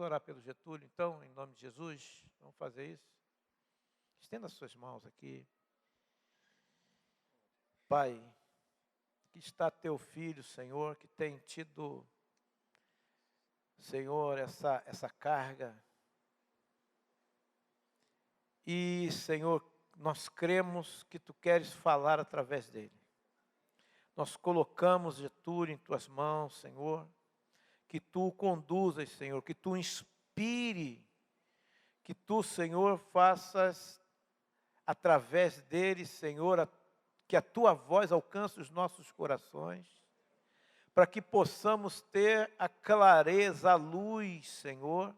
orar pelo Getúlio, então, em nome de Jesus. Vamos fazer isso. Estenda as suas mãos aqui. Pai, que está teu filho, Senhor, que tem tido, Senhor, essa carga. E, Senhor, nós cremos que tu queres falar através dele. Nós colocamos Getúlio em tuas mãos, Senhor, que tu o conduzas, Senhor, que tu inspire, que tu, Senhor, faças através dele, Senhor, que a tua voz alcance os nossos corações, para que possamos ter a clareza, a luz, Senhor,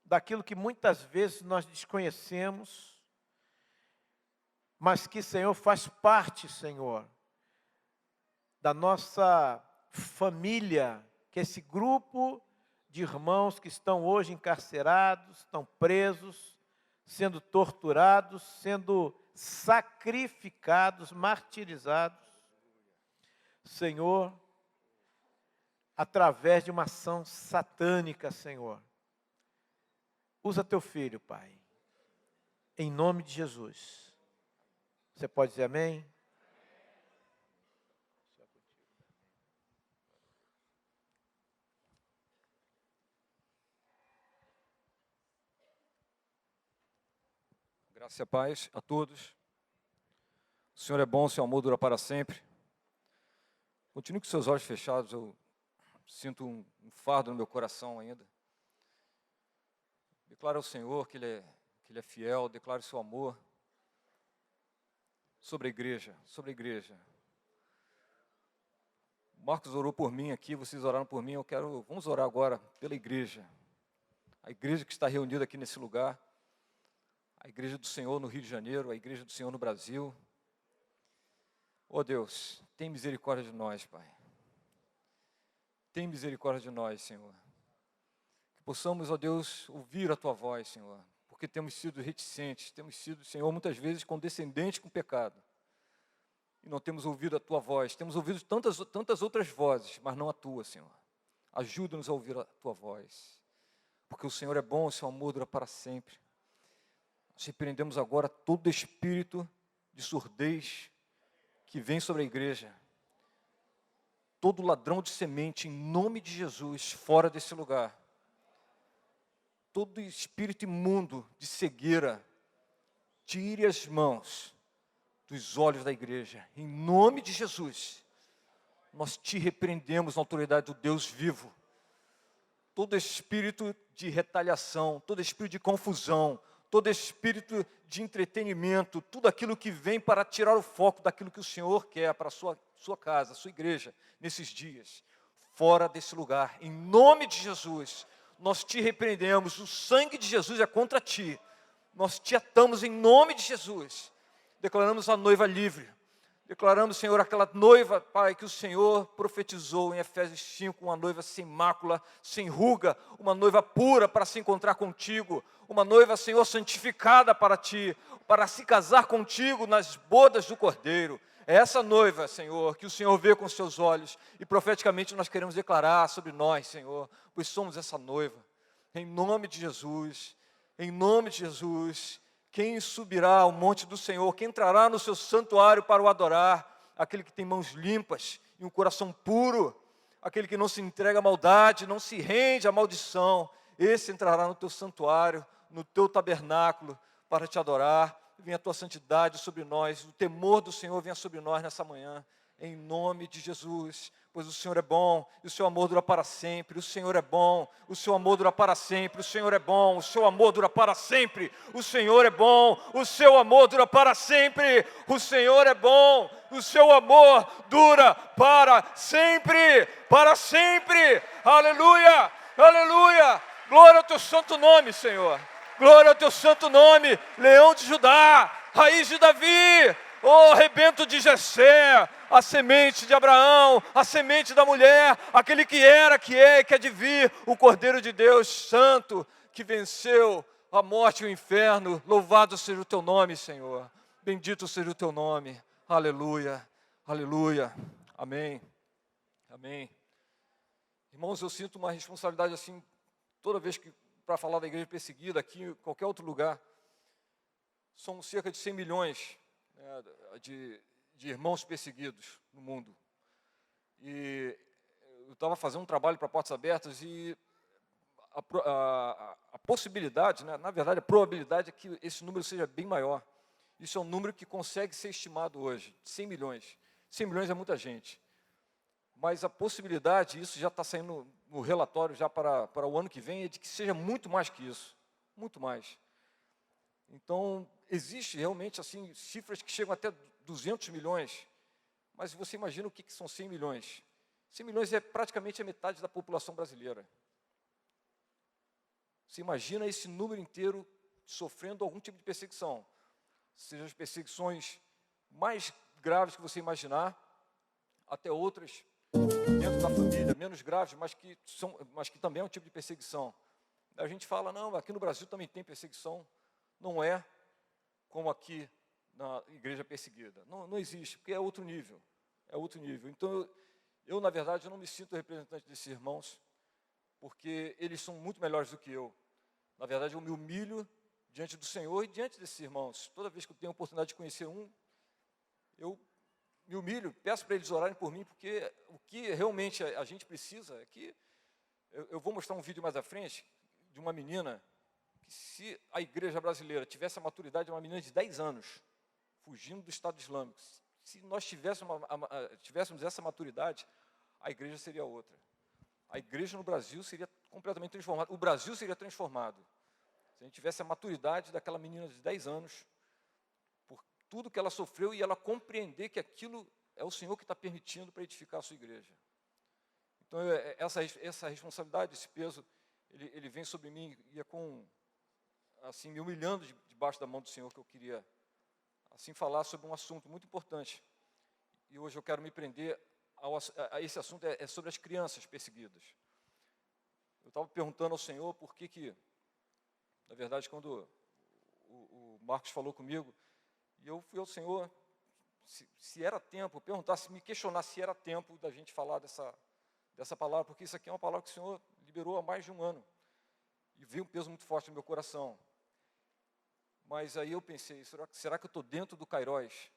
daquilo que muitas vezes nós desconhecemos, mas que, Senhor, faz parte, Senhor, da nossa família, que esse grupo de irmãos que estão hoje encarcerados, estão presos, sendo torturados, sendo sacrificados, martirizados, Senhor, através de uma ação satânica, Senhor. Usa teu filho, Pai, em nome de Jesus. Você pode dizer amém? Graça e paz a todos. O Senhor é bom, o seu amor dura para sempre. Continue com seus olhos fechados, eu sinto um fardo no meu coração ainda. Declaro ao Senhor que Ele é fiel, declaro o seu amor sobre a igreja, Marcos orou por mim aqui, vocês oraram por mim, vamos orar agora pela igreja. A igreja que está reunida aqui nesse lugar, a igreja do Senhor no Rio de Janeiro, a igreja do Senhor no Brasil. Ó Deus, tem misericórdia de nós, Pai. Tem misericórdia de nós, Senhor. Que possamos, ó Deus, ouvir a Tua voz, Senhor. Porque temos sido reticentes, temos sido, Senhor, muitas vezes condescendentes com o pecado. E não temos ouvido a Tua voz. Temos ouvido tantas outras vozes, mas não a Tua, Senhor. Ajuda-nos a ouvir a Tua voz. Porque o Senhor é bom, o Seu amor dura para sempre. Nós repreendemos agora todo espírito de surdez que vem sobre a igreja. Todo ladrão de semente, em nome de Jesus, fora desse lugar. Todo espírito imundo de cegueira, tire as mãos dos olhos da igreja. Em nome de Jesus, nós te repreendemos na autoridade do Deus vivo. Todo espírito de retaliação, todo espírito de confusão, todo espírito de entretenimento, tudo aquilo que vem para tirar o foco daquilo que o Senhor quer para a sua casa, a sua igreja, nesses dias, fora desse lugar. Em nome de Jesus, nós te repreendemos, o sangue de Jesus é contra ti. Nós te atamos em nome de Jesus. Declaramos a noiva livre. Declaramos, Senhor, aquela noiva, Pai, que o Senhor profetizou em Efésios 5, uma noiva sem mácula, sem ruga, uma noiva pura para se encontrar contigo, uma noiva, Senhor, santificada para ti, para se casar contigo nas bodas do Cordeiro. É essa noiva, Senhor, que o Senhor vê com seus olhos e profeticamente nós queremos declarar sobre nós, Senhor, pois somos essa noiva. Em nome de Jesus, em nome de Jesus. Quem subirá ao monte do Senhor? Quem entrará no seu santuário para o adorar? Aquele que tem mãos limpas e um coração puro, aquele que não se entrega à maldade, não se rende à maldição, esse entrará no teu santuário, no teu tabernáculo, para te adorar. Venha a tua santidade sobre nós, o temor do Senhor venha sobre nós nessa manhã, em nome de Jesus. Pois o Senhor é bom, e o seu amor dura para sempre. O Senhor é bom, o seu amor dura para sempre. O Senhor é bom, o seu amor dura para sempre. O Senhor é bom, o seu amor dura para sempre. O Senhor é bom, o seu amor dura para sempre. Para sempre. Aleluia, aleluia. Glória ao teu santo nome, Senhor. Glória ao teu santo nome, Leão de Judá, Raiz de Davi, ó rebento de Jessé, a semente de Abraão, a semente da mulher, aquele que era, que é e que há de vir, o Cordeiro de Deus Santo, que venceu a morte e o inferno. Louvado seja o teu nome, Senhor. Bendito seja o teu nome. Aleluia, aleluia. Amém, amém. Irmãos, eu sinto uma responsabilidade assim toda vez que, para falar da igreja perseguida, aqui em qualquer outro lugar, são cerca de 100 milhões, né, de irmãos perseguidos no mundo. E eu estava fazendo um trabalho para Portas Abertas e a possibilidade, né, na verdade, a probabilidade é que esse número seja bem maior. Isso é um número que consegue ser estimado hoje, 100 milhões. 100 milhões é muita gente. Mas a possibilidade, isso já está saindo no relatório já para o ano que vem, é de que seja muito mais que isso. Muito mais. Então, existe realmente assim cifras que chegam até 200 milhões. Mas você imagina o que são 100 milhões. 100 milhões é praticamente a metade da população brasileira. Você imagina esse número inteiro sofrendo algum tipo de perseguição. Seja as perseguições mais graves que você imaginar, até outras dentro da família, menos graves, mas que também é um tipo de perseguição. A gente fala, não, aqui no Brasil também tem perseguição. Não é como aqui na igreja perseguida. Não existe, porque é outro nível. É outro nível. Então, eu, na verdade, eu não me sinto representante desses irmãos, porque eles são muito melhores do que eu. Na verdade, eu me humilho diante do Senhor e diante desses irmãos. Toda vez que eu tenho a oportunidade de conhecer um, eu me humilho, peço para eles orarem por mim, porque o que realmente a gente precisa é que... Eu vou mostrar um vídeo mais à frente de uma menina que, se a igreja brasileira tivesse a maturidade de uma menina de 10 anos, fugindo do Estado Islâmico, se nós tivéssemos essa maturidade, a igreja seria outra. A igreja no Brasil seria completamente transformada. O Brasil seria transformado. Se a gente tivesse a maturidade daquela menina de 10 anos, por tudo que ela sofreu, e ela compreender que aquilo é o Senhor que está permitindo para edificar a sua igreja. Então, essa responsabilidade, esse peso, ele vem sobre mim, e é com, assim, me humilhando debaixo da mão do Senhor que eu queria, assim, falar sobre um assunto muito importante. E hoje eu quero me prender a esse assunto, é sobre as crianças perseguidas. Eu estava perguntando ao Senhor por que, na verdade, quando o Marcos falou comigo, e eu fui ao Senhor, se era tempo, me questionar se era tempo da gente falar dessa palavra, porque isso aqui é uma palavra que o Senhor liberou há mais de um ano, e veio um peso muito forte no meu coração. Mas aí eu pensei, será que eu estou dentro do Kairos,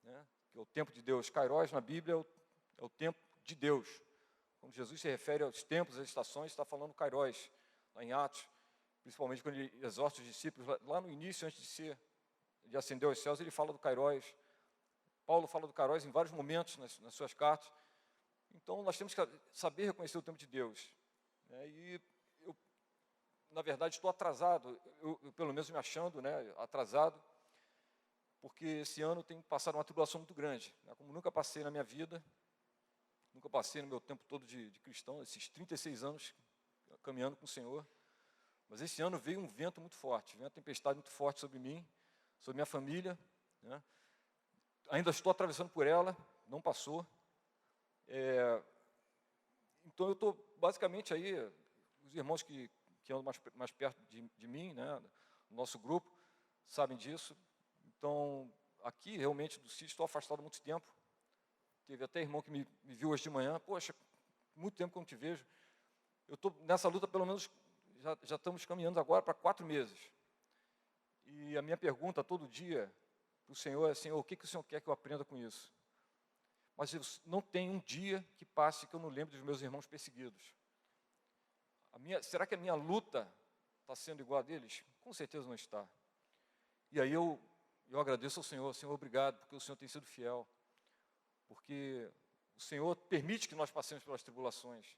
né? Que é o tempo de Deus. Kairos na Bíblia é o tempo de Deus. Quando Jesus se refere aos tempos, às estações, está falando Kairos, lá em Atos, principalmente quando ele exorta os discípulos, lá no início, antes de ascender aos céus, ele fala do Kairos. Paulo fala do Kairos em vários momentos nas suas cartas. Então, nós temos que saber reconhecer o tempo de Deus. Né? E eu, na verdade, estou atrasado, eu pelo menos me achando, né, atrasado, porque esse ano tem passado uma tribulação muito grande, né, como nunca passei na minha vida, nunca passei no meu tempo todo de cristão, esses 36 anos caminhando com o Senhor. Mas esse ano veio um vento muito forte, veio uma tempestade muito forte sobre mim, sobre minha família, né? Ainda estou atravessando por ela, não passou. Então eu estou basicamente aí, os irmãos que andam mais perto de mim, né, no nosso grupo, sabem disso. Então, aqui realmente do sítio estou afastado há muito tempo. Teve até irmão que me viu hoje de manhã, poxa, muito tempo que eu não te vejo. Eu estou nessa luta, pelo menos, já estamos caminhando agora para 4 meses. E a minha pergunta todo dia para o Senhor é, Senhor, o que o Senhor quer que eu aprenda com isso? Mas não tem um dia que passe que eu não lembre dos meus irmãos perseguidos. Será que a minha luta está sendo igual a deles? Com certeza não está. E aí eu agradeço ao Senhor, Senhor, obrigado, porque o Senhor tem sido fiel. Porque o Senhor permite que nós passemos pelas tribulações,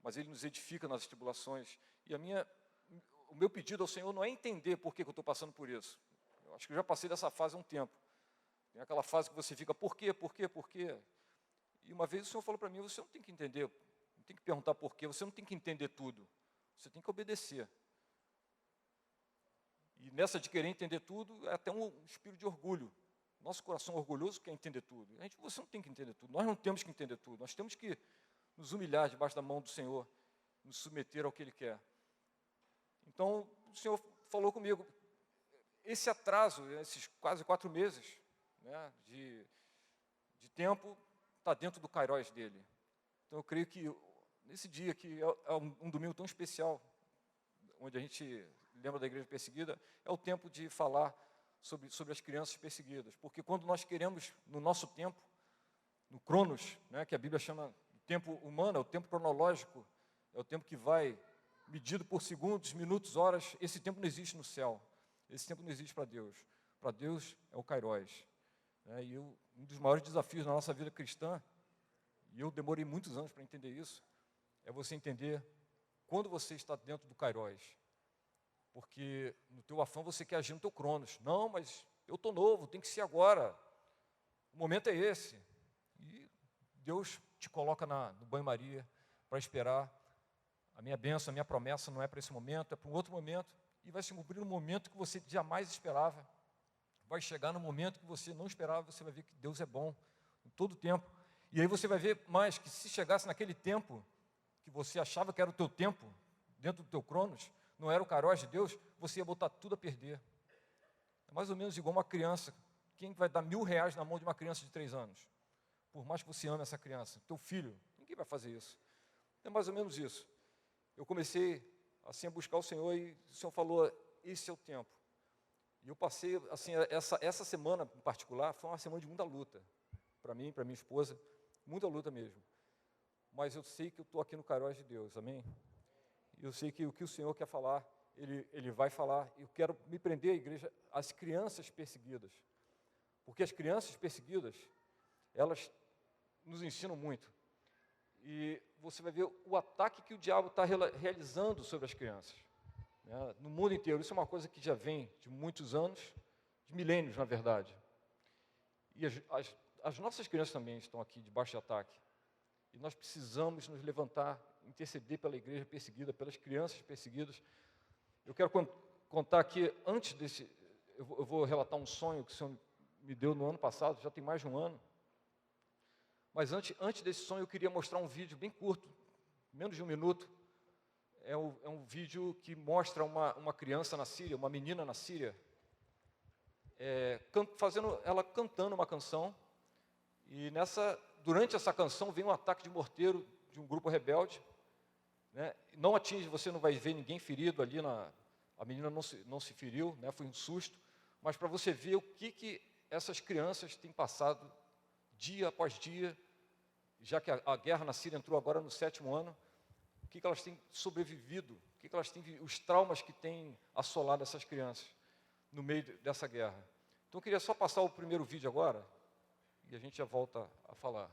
mas Ele nos edifica nas tribulações. E o meu pedido ao Senhor não é entender por que eu estou passando por isso. Eu acho que eu já passei dessa fase há um tempo. Tem aquela fase que você fica, por quê? E uma vez o Senhor falou para mim, você não tem que entender, não tem que perguntar por quê, você não tem que entender tudo, você tem que obedecer. E nessa de querer entender tudo, é até um espírito de orgulho. Nosso coração orgulhoso quer entender tudo. Você não tem que entender tudo, nós não temos que entender tudo, nós temos que nos humilhar debaixo da mão do Senhor, nos submeter ao que Ele quer. Então, o Senhor falou comigo, esse atraso, esses quase 4 meses, né, de tempo, está dentro do Kairos dele. Então, eu creio que nesse dia, que é um domingo tão especial, onde a gente lembra da igreja perseguida, é o tempo de falar sobre as crianças perseguidas. Porque quando nós queremos, no nosso tempo, no Cronos, né, que a Bíblia chama de tempo humano, é o tempo cronológico, é o tempo que vai medido por segundos, minutos, horas. Esse tempo não existe no céu. Esse tempo não existe para Deus. Para Deus é o Kairos. E um dos maiores desafios na nossa vida cristã, e eu demorei muitos anos para entender isso, é você entender quando você está dentro do Kairos. Porque no teu afã você quer agir no teu Cronos. Não, mas eu estou novo, tem que ser agora. O momento é esse. E Deus te coloca no banho-maria para esperar. A minha bênção, a minha promessa não é para esse momento, é para um outro momento. E vai se cumprir no momento que você jamais esperava. Vai chegar no momento que você não esperava, você vai ver que Deus é bom em todo o tempo. E aí você vai ver mais que se chegasse naquele tempo que você achava que era o teu tempo, dentro do teu Cronos, não era o Kairos de Deus, você ia botar tudo a perder. É mais ou menos igual uma criança. Quem vai dar R$1.000 na mão de uma criança de 3 anos? Por mais que você ame essa criança, teu filho, ninguém vai fazer isso. É mais ou menos isso. Eu comecei assim a buscar o Senhor e o Senhor falou, esse é o tempo. E eu passei, assim, essa semana em particular, foi uma semana de muita luta. Para mim, para minha esposa, muita luta mesmo. Mas eu sei que eu estou aqui no Kairos de Deus, amém? Eu sei que o que o Senhor quer falar, Ele vai falar. Eu quero me prender à igreja, às crianças perseguidas. Porque as crianças perseguidas, elas nos ensinam muito. E você vai ver o ataque que o diabo está realizando sobre as crianças. Né, no mundo inteiro. Isso é uma coisa que já vem de muitos anos, de milênios, na verdade. E as nossas crianças também estão aqui debaixo de ataque. E nós precisamos nos levantar, interceder pela igreja perseguida, pelas crianças perseguidas. Eu quero contar aqui, antes desse, eu vou relatar um sonho que o Senhor me deu no ano passado, já tem mais de um ano. Mas antes desse sonho, eu queria mostrar um vídeo bem curto, menos de 1 minuto. É um vídeo que mostra uma criança na Síria, uma menina na Síria, ela cantando uma canção. E durante essa canção vem um ataque de morteiro de um grupo rebelde. Né? Não atinge, você não vai ver ninguém ferido ali, a menina não se feriu, né? Foi um susto. Mas para você ver o que essas crianças têm passado dia após dia, já que a guerra na Síria entrou agora no 7º ano, o que elas têm sobrevivido, o que elas têm, os traumas que têm assolado essas crianças no meio dessa guerra. Então eu queria só passar o primeiro vídeo agora, e a gente já volta a falar.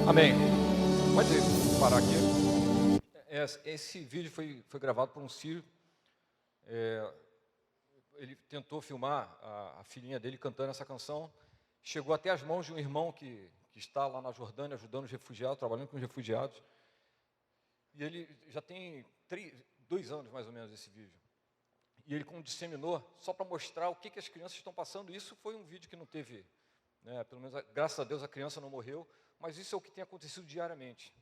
Amém. Pode parar aqui. Esse vídeo foi gravado por um sírio. Ele tentou filmar a filhinha dele cantando essa canção. Chegou até as mãos de um irmão que está lá na Jordânia ajudando os refugiados, trabalhando com os refugiados. E ele já tem 2 anos mais ou menos esse vídeo. E ele disseminou só para mostrar o que as crianças estão passando. Isso foi um vídeo que não teve, né, pelo menos, graças a Deus, a criança não morreu. Mas isso é o que tem acontecido diariamente.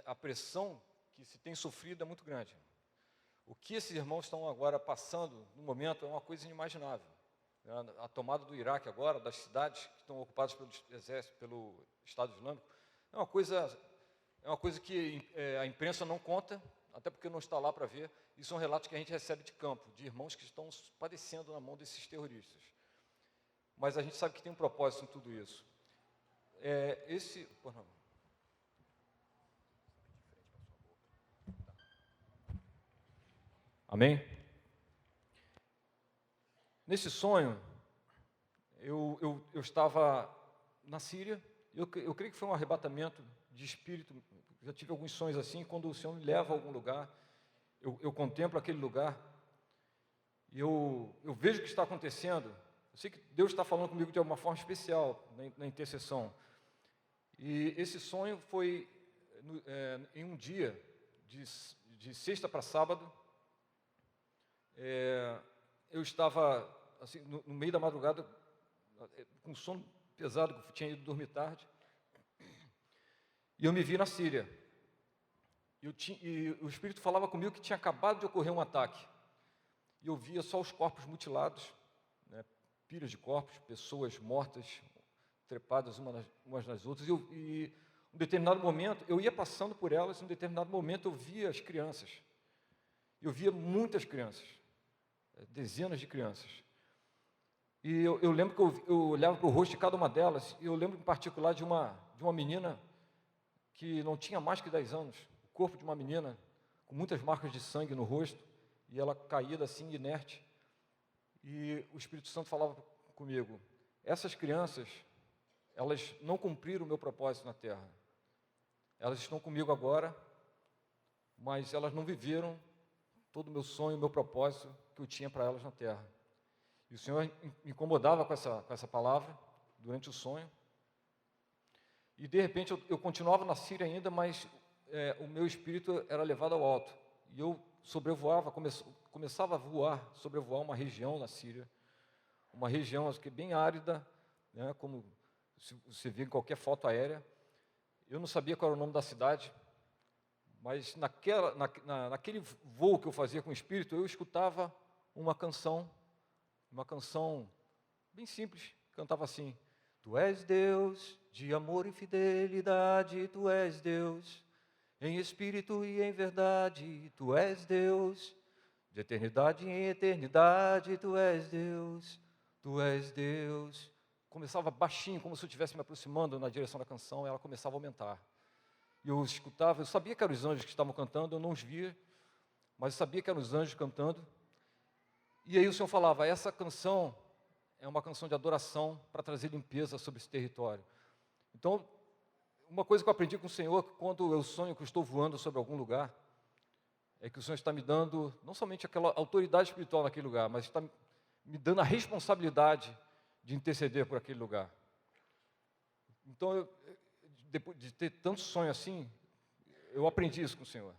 A pressão que se tem sofrido é muito grande. O que esses irmãos estão agora passando no momento é uma coisa inimaginável. A tomada do Iraque agora, das cidades que estão ocupadas pelo exército, pelo Estado Islâmico, é uma coisa que a imprensa não conta, até porque não está lá para ver. Isso são relatos que a gente recebe de campo, de irmãos que estão padecendo na mão desses terroristas. Mas a gente sabe que tem um propósito em tudo isso. Amém? Nesse sonho, eu estava na Síria, Eu creio que foi um arrebatamento de espírito. Já tive alguns sonhos assim, quando o Senhor me leva a algum lugar, eu contemplo aquele lugar, e eu vejo o que está acontecendo. Eu sei que Deus está falando comigo de alguma forma especial na intercessão. E esse sonho foi em um dia, de sexta para sábado. Eu estava assim, no meio da madrugada, com sono pesado, que eu tinha ido dormir tarde, e eu me vi na Síria. E o Espírito falava comigo que tinha acabado de ocorrer um ataque. E eu via só os corpos mutilados, né, pilhas de corpos, pessoas mortas, trepadas umas nas outras. E em um determinado momento, eu ia passando por elas, em um determinado momento eu via as crianças. Eu via muitas crianças, dezenas de crianças. E eu lembro que eu olhava para o rosto de cada uma delas, e eu lembro em particular de uma menina que não tinha mais que 10 anos, o corpo de uma menina com muitas marcas de sangue no rosto, e ela caída assim, inerte. E o Espírito Santo falava comigo: essas crianças, elas não cumpriram o meu propósito na terra. Elas estão comigo agora, mas elas não viveram todo o meu sonho, o meu propósito que eu tinha para elas na terra. E o Senhor me incomodava com essa palavra durante o sonho. E de repente eu continuava na Síria ainda, mas o meu espírito era levado ao alto. E eu sobrevoava, começava a sobrevoar uma região na Síria, uma região que é bem árida, né, como você vê em qualquer foto aérea. Eu não sabia qual era o nome da cidade, mas naquele voo que eu fazia com o Espírito, eu escutava uma canção bem simples, cantava assim: Tu és Deus de amor e fidelidade, Tu és Deus em espírito e em verdade, Tu és Deus de eternidade em eternidade, Tu és Deus, Tu és Deus. Começava baixinho, como se eu estivesse me aproximando na direção da canção, e ela começava a aumentar. E eu escutava, eu sabia que eram os anjos que estavam cantando, eu não os via, mas eu sabia que eram os anjos cantando. E aí o Senhor falava: essa canção é uma canção de adoração para trazer limpeza sobre esse território. Então, uma coisa que eu aprendi com o Senhor, quando eu sonho que eu estou voando sobre algum lugar, é que o Senhor está me dando, não somente aquela autoridade espiritual naquele lugar, mas está me dando a responsabilidade de interceder por aquele lugar. Então, depois de ter tanto sonho assim, eu aprendi isso com o Senhor.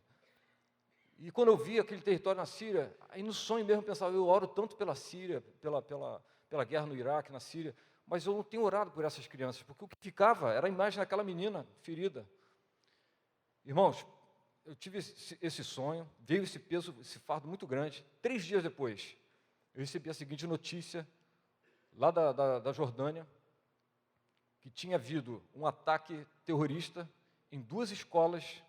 E quando eu vi aquele território na Síria, aí no sonho mesmo eu pensava: eu oro tanto pela Síria, pela guerra no Iraque, na Síria, mas eu não tenho orado por essas crianças, porque o que ficava era a imagem daquela menina ferida. Irmãos, eu tive esse sonho, veio esse peso, esse fardo muito grande. 3 dias depois, eu recebi a seguinte notícia, lá da Jordânia, que tinha havido um ataque terrorista em 2 escolas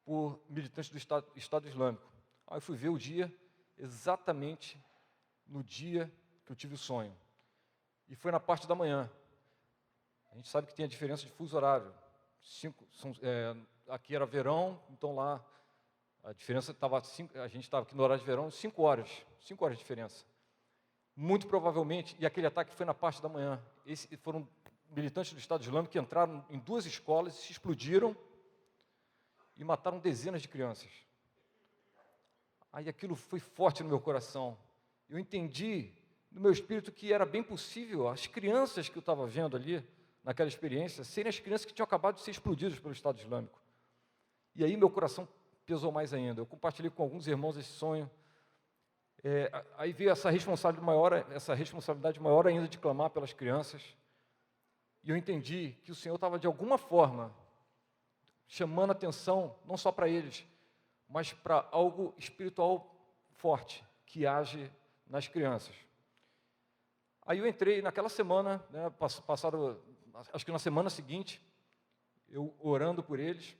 por militantes do Estado Islâmico. Aí eu fui ver o dia, exatamente no dia que eu tive o sonho. E foi na parte da manhã. A gente sabe que tem a diferença de fuso horário. Aqui era verão, então lá a diferença estava, a gente estava aqui no horário de verão, 5 horas de diferença. Muito provavelmente, e aquele ataque foi na parte da manhã. Foram militantes do Estado Islâmico que entraram em 2 escolas, se explodiram e mataram dezenas de crianças. Aí aquilo foi forte no meu coração. Eu entendi no meu espírito que era bem possível as crianças que eu estava vendo ali, naquela experiência, serem as crianças que tinham acabado de ser explodidas pelo Estado Islâmico. E aí meu coração pesou mais ainda. Eu compartilhei com alguns irmãos esse sonho. Aí veio essa responsabilidade maior ainda de clamar pelas crianças. E eu entendi que o Senhor estava, de alguma forma, chamando atenção, não só para eles, mas para algo espiritual forte, que age nas crianças. Aí eu entrei naquela semana, né, passaram, acho que na semana seguinte, eu orando por eles,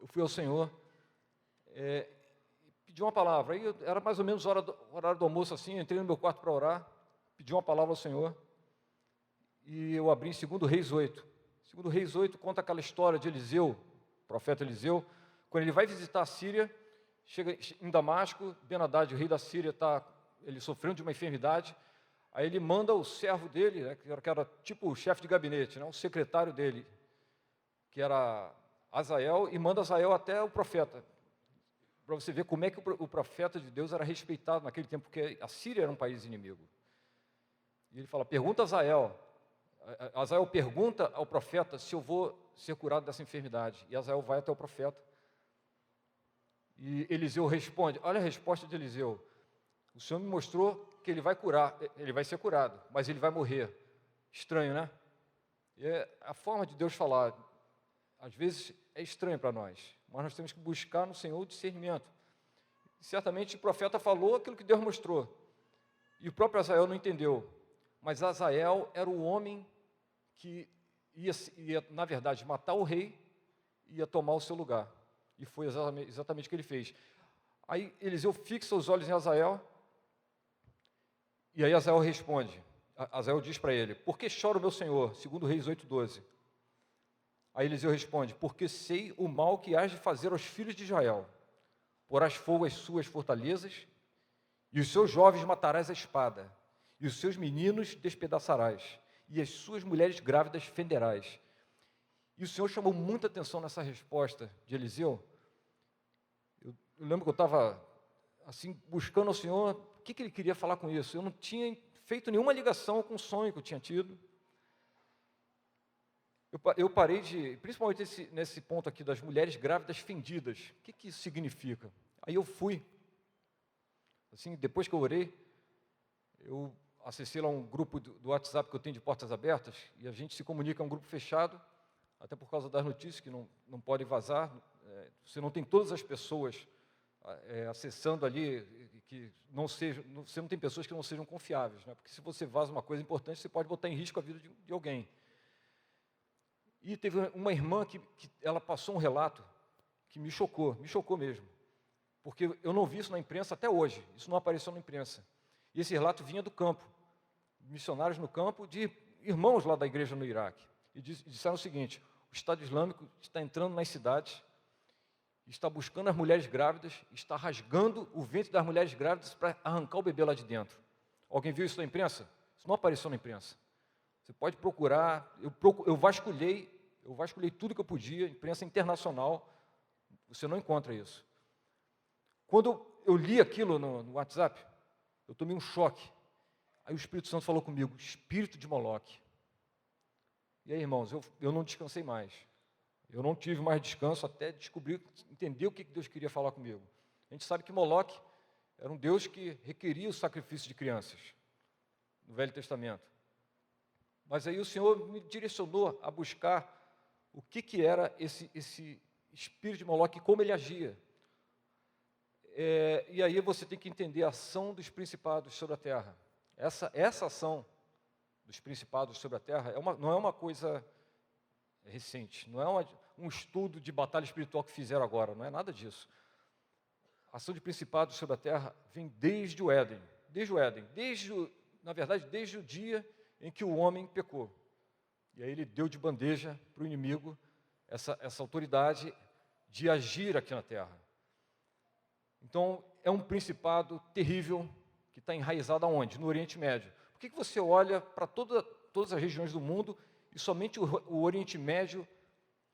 eu fui ao Senhor, pedi uma palavra. Aí era mais ou menos horário do almoço assim, eu entrei no meu quarto para orar, pedi uma palavra ao Senhor, e eu abri em 2 Reis 8. 2 Reis 8 conta aquela história de Eliseu, o profeta Eliseu, quando ele vai visitar a Síria, chega em Damasco, Ben-Hadad, o rei da Síria, ele sofrendo de uma enfermidade. Aí ele manda o servo dele, né, que era tipo o chefe de gabinete, né, o secretário dele, que era Azael, e manda Azael até o profeta, para você ver como é que o profeta de Deus era respeitado naquele tempo, porque a Síria era um país inimigo. E ele fala, pergunta a Azael. Azael pergunta ao profeta se eu vou ser curado dessa enfermidade. E Azael vai até o profeta. E Eliseu responde, olha a resposta de Eliseu. O Senhor me mostrou que ele vai curar, ele vai ser curado, mas ele vai morrer. Estranho, né? E é a forma de Deus falar, às vezes é estranho para nós, mas nós temos que buscar no Senhor o discernimento. E certamente o profeta falou aquilo que Deus mostrou. E o próprio Azael não entendeu. Mas Azael era o homem que ia, na verdade, matar o rei e ia tomar o seu lugar. E foi exatamente o que ele fez. Aí Eliseu fixa os olhos em Azael, e aí Azael responde. Azael diz para ele, por que chora o meu senhor? Segundo Reis 8:12. Aí Eliseu responde, porque sei o mal que hás de fazer aos filhos de Israel. Porás fogo às suas fortalezas, e os seus jovens matarás a espada, e os seus meninos despedaçarás, e as suas mulheres grávidas fenderás. E o Senhor chamou muita atenção nessa resposta de Eliseu. Eu lembro que eu estava assim, buscando ao Senhor, o que ele queria falar com isso. Eu não tinha feito nenhuma ligação com o sonho que eu tinha tido. Eu parei de, principalmente nesse ponto aqui das mulheres grávidas fendidas, o que isso significa? Aí eu fui, assim, depois que eu orei, eu acessei lá um grupo do WhatsApp que eu tenho de portas abertas, e a gente se comunica, é um grupo fechado, até por causa das notícias que não podem vazar, você não tem todas as pessoas acessando ali, que não sejam, você não tem pessoas que não sejam confiáveis, né? Porque se você vaza uma coisa importante, você pode botar em risco a vida de alguém. E teve uma irmã que ela passou um relato que me chocou mesmo, porque eu não vi isso na imprensa até hoje, isso não apareceu na imprensa. E esse relato vinha do campo, missionários no campo, de irmãos lá da igreja no Iraque. E disseram o seguinte, o Estado Islâmico está entrando nas cidades, está buscando as mulheres grávidas, está rasgando o ventre das mulheres grávidas para arrancar o bebê lá de dentro. Alguém viu isso na imprensa? Isso não apareceu na imprensa. Você pode procurar, eu vasculhei tudo que eu podia, imprensa internacional, você não encontra isso. Quando eu li aquilo no WhatsApp, eu tomei um choque. Aí o Espírito Santo falou comigo, espírito de Moloque. E aí, irmãos, eu não descansei mais. Eu não tive mais descanso até descobrir, entender o que Deus queria falar comigo. A gente sabe que Moloque era um Deus que requeria o sacrifício de crianças, no Velho Testamento. Mas aí o Senhor me direcionou a buscar o que era esse espírito de Moloque e como ele agia. E aí você tem que entender a ação dos principados sobre a terra. Essa ação dos principados sobre a terra não é uma coisa recente, não é um estudo de batalha espiritual que fizeram agora, não é nada disso. A ação de principados sobre a terra vem desde o Éden, na verdade, desde o dia em que o homem pecou. E aí ele deu de bandeja para o inimigo essa autoridade de agir aqui na terra. Então, é um principado terrível que está enraizado aonde? No Oriente Médio. Por que você olha para todas as regiões do mundo e somente o Oriente Médio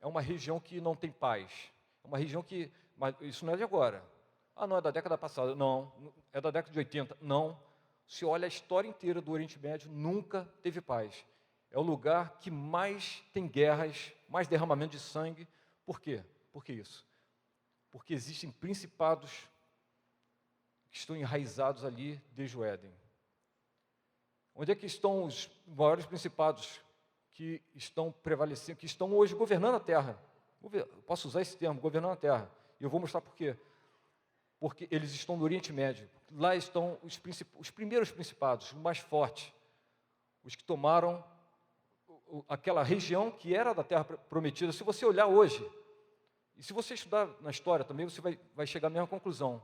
é uma região que não tem paz? É uma região que... Mas isso não é de agora. Ah, não, é da década passada. Não, é da década de 80. Não. Se olha a história inteira do Oriente Médio, nunca teve paz. É o lugar que mais tem guerras, mais derramamento de sangue. Por quê? Por que isso? Porque existem principados que estão enraizados ali desde o Éden. Onde é que estão os maiores principados que estão prevalecendo, que estão hoje governando a terra? Posso usar esse termo, governando a terra. E eu vou mostrar por quê. Porque eles estão no Oriente Médio. Lá estão os primeiros principados, os mais fortes, os que tomaram aquela região que era da terra prometida. Se você olhar hoje, e se você estudar na história também, você vai chegar à mesma conclusão.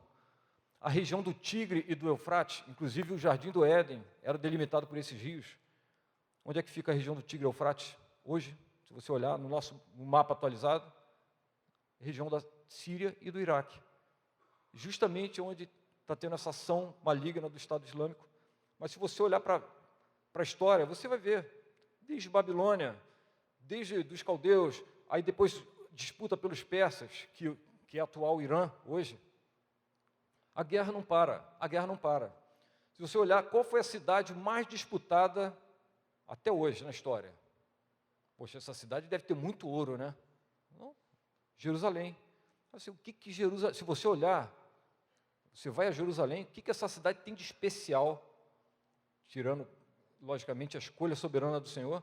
A região do Tigre e do Eufrates, inclusive o Jardim do Éden, era delimitado por esses rios. Onde é que fica a região do Tigre e Eufrates hoje? Se você olhar no mapa atualizado, região da Síria e do Iraque. Justamente onde está tendo essa ação maligna do Estado Islâmico. Mas se você olhar para para a história, você vai ver, desde Babilônia, desde dos caldeus, aí depois disputa pelos persas, que é atual Irã hoje. A guerra não para, a guerra não para. Se você olhar, qual foi a cidade mais disputada até hoje na história? Poxa, essa cidade deve ter muito ouro, né? Não? Jerusalém. Assim, o que Jerusalém, se você olhar, você vai a Jerusalém, o que essa cidade tem de especial, tirando, logicamente, a escolha soberana do Senhor,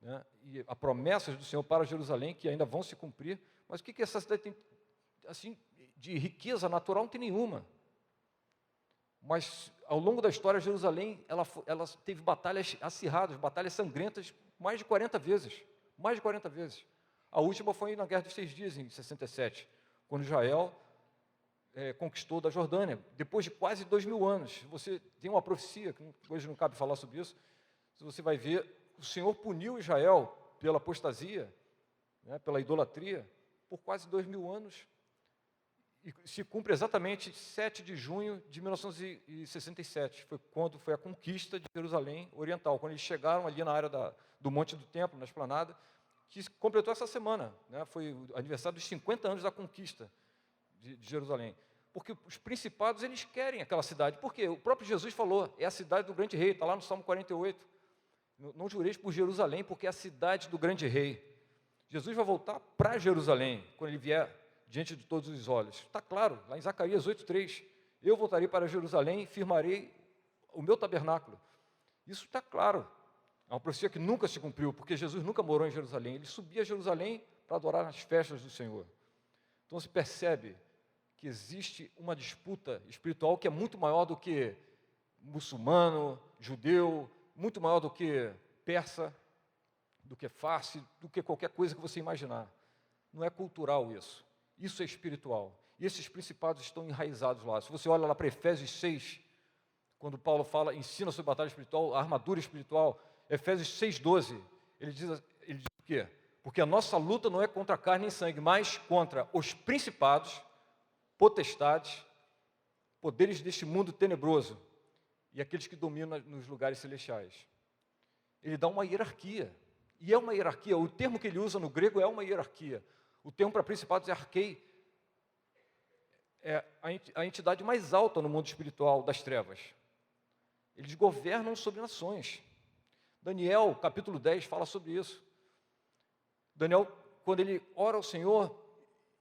né? E as promessas do Senhor para Jerusalém, que ainda vão se cumprir, mas o que essa cidade tem, assim, de riqueza natural? Não tem nenhuma. Mas, ao longo da história, Jerusalém, ela teve batalhas acirradas, batalhas sangrentas, mais de 40 vezes. Mais de 40 vezes. A última foi na Guerra dos 6 Dias, em 67, quando Israel conquistou da Jordânia, depois de quase 2000 anos. Você tem uma profecia, que hoje não cabe falar sobre isso, você vai ver, o Senhor puniu Israel pela apostasia, né, pela idolatria, por quase 2000 anos, e se cumpre exatamente 7 de junho de 1967, foi quando foi a conquista de Jerusalém Oriental, quando eles chegaram ali na área do Monte do Templo, na esplanada, que se completou essa semana, né, foi o aniversário dos 50 anos da conquista de Jerusalém, porque os principados, eles querem aquela cidade, porque o próprio Jesus falou, é a cidade do grande rei, está lá no Salmo 48, não jureis por Jerusalém, porque é a cidade do grande rei. Jesus vai voltar para Jerusalém, quando ele vier diante de todos os olhos. Está claro, lá em Zacarias 8,3, eu voltarei para Jerusalém e firmarei o meu tabernáculo. Isso está claro, é uma profecia que nunca se cumpriu, porque Jesus nunca morou em Jerusalém, ele subia a Jerusalém para adorar nas festas do Senhor. Então se percebe que existe uma disputa espiritual que é muito maior do que muçulmano, judeu, muito maior do que persa, do que farsi, do que qualquer coisa que você imaginar. Não é cultural isso. Isso é espiritual. E esses principados estão enraizados lá. Se você olha lá para Efésios 6, quando Paulo fala, ensina sobre batalha espiritual, a armadura espiritual, Efésios 6,12, ele diz o quê? Porque a nossa luta não é contra carne nem sangue, mas contra os principados, potestades, poderes deste mundo tenebroso e aqueles que dominam nos lugares celestiais. Ele dá uma hierarquia. E é uma hierarquia. O termo que ele usa no grego é uma hierarquia. O termo para principados é arquei. É a entidade mais alta no mundo espiritual das trevas. Eles governam sobre nações. Daniel, capítulo 10, fala sobre isso. Daniel, quando ele ora ao Senhor,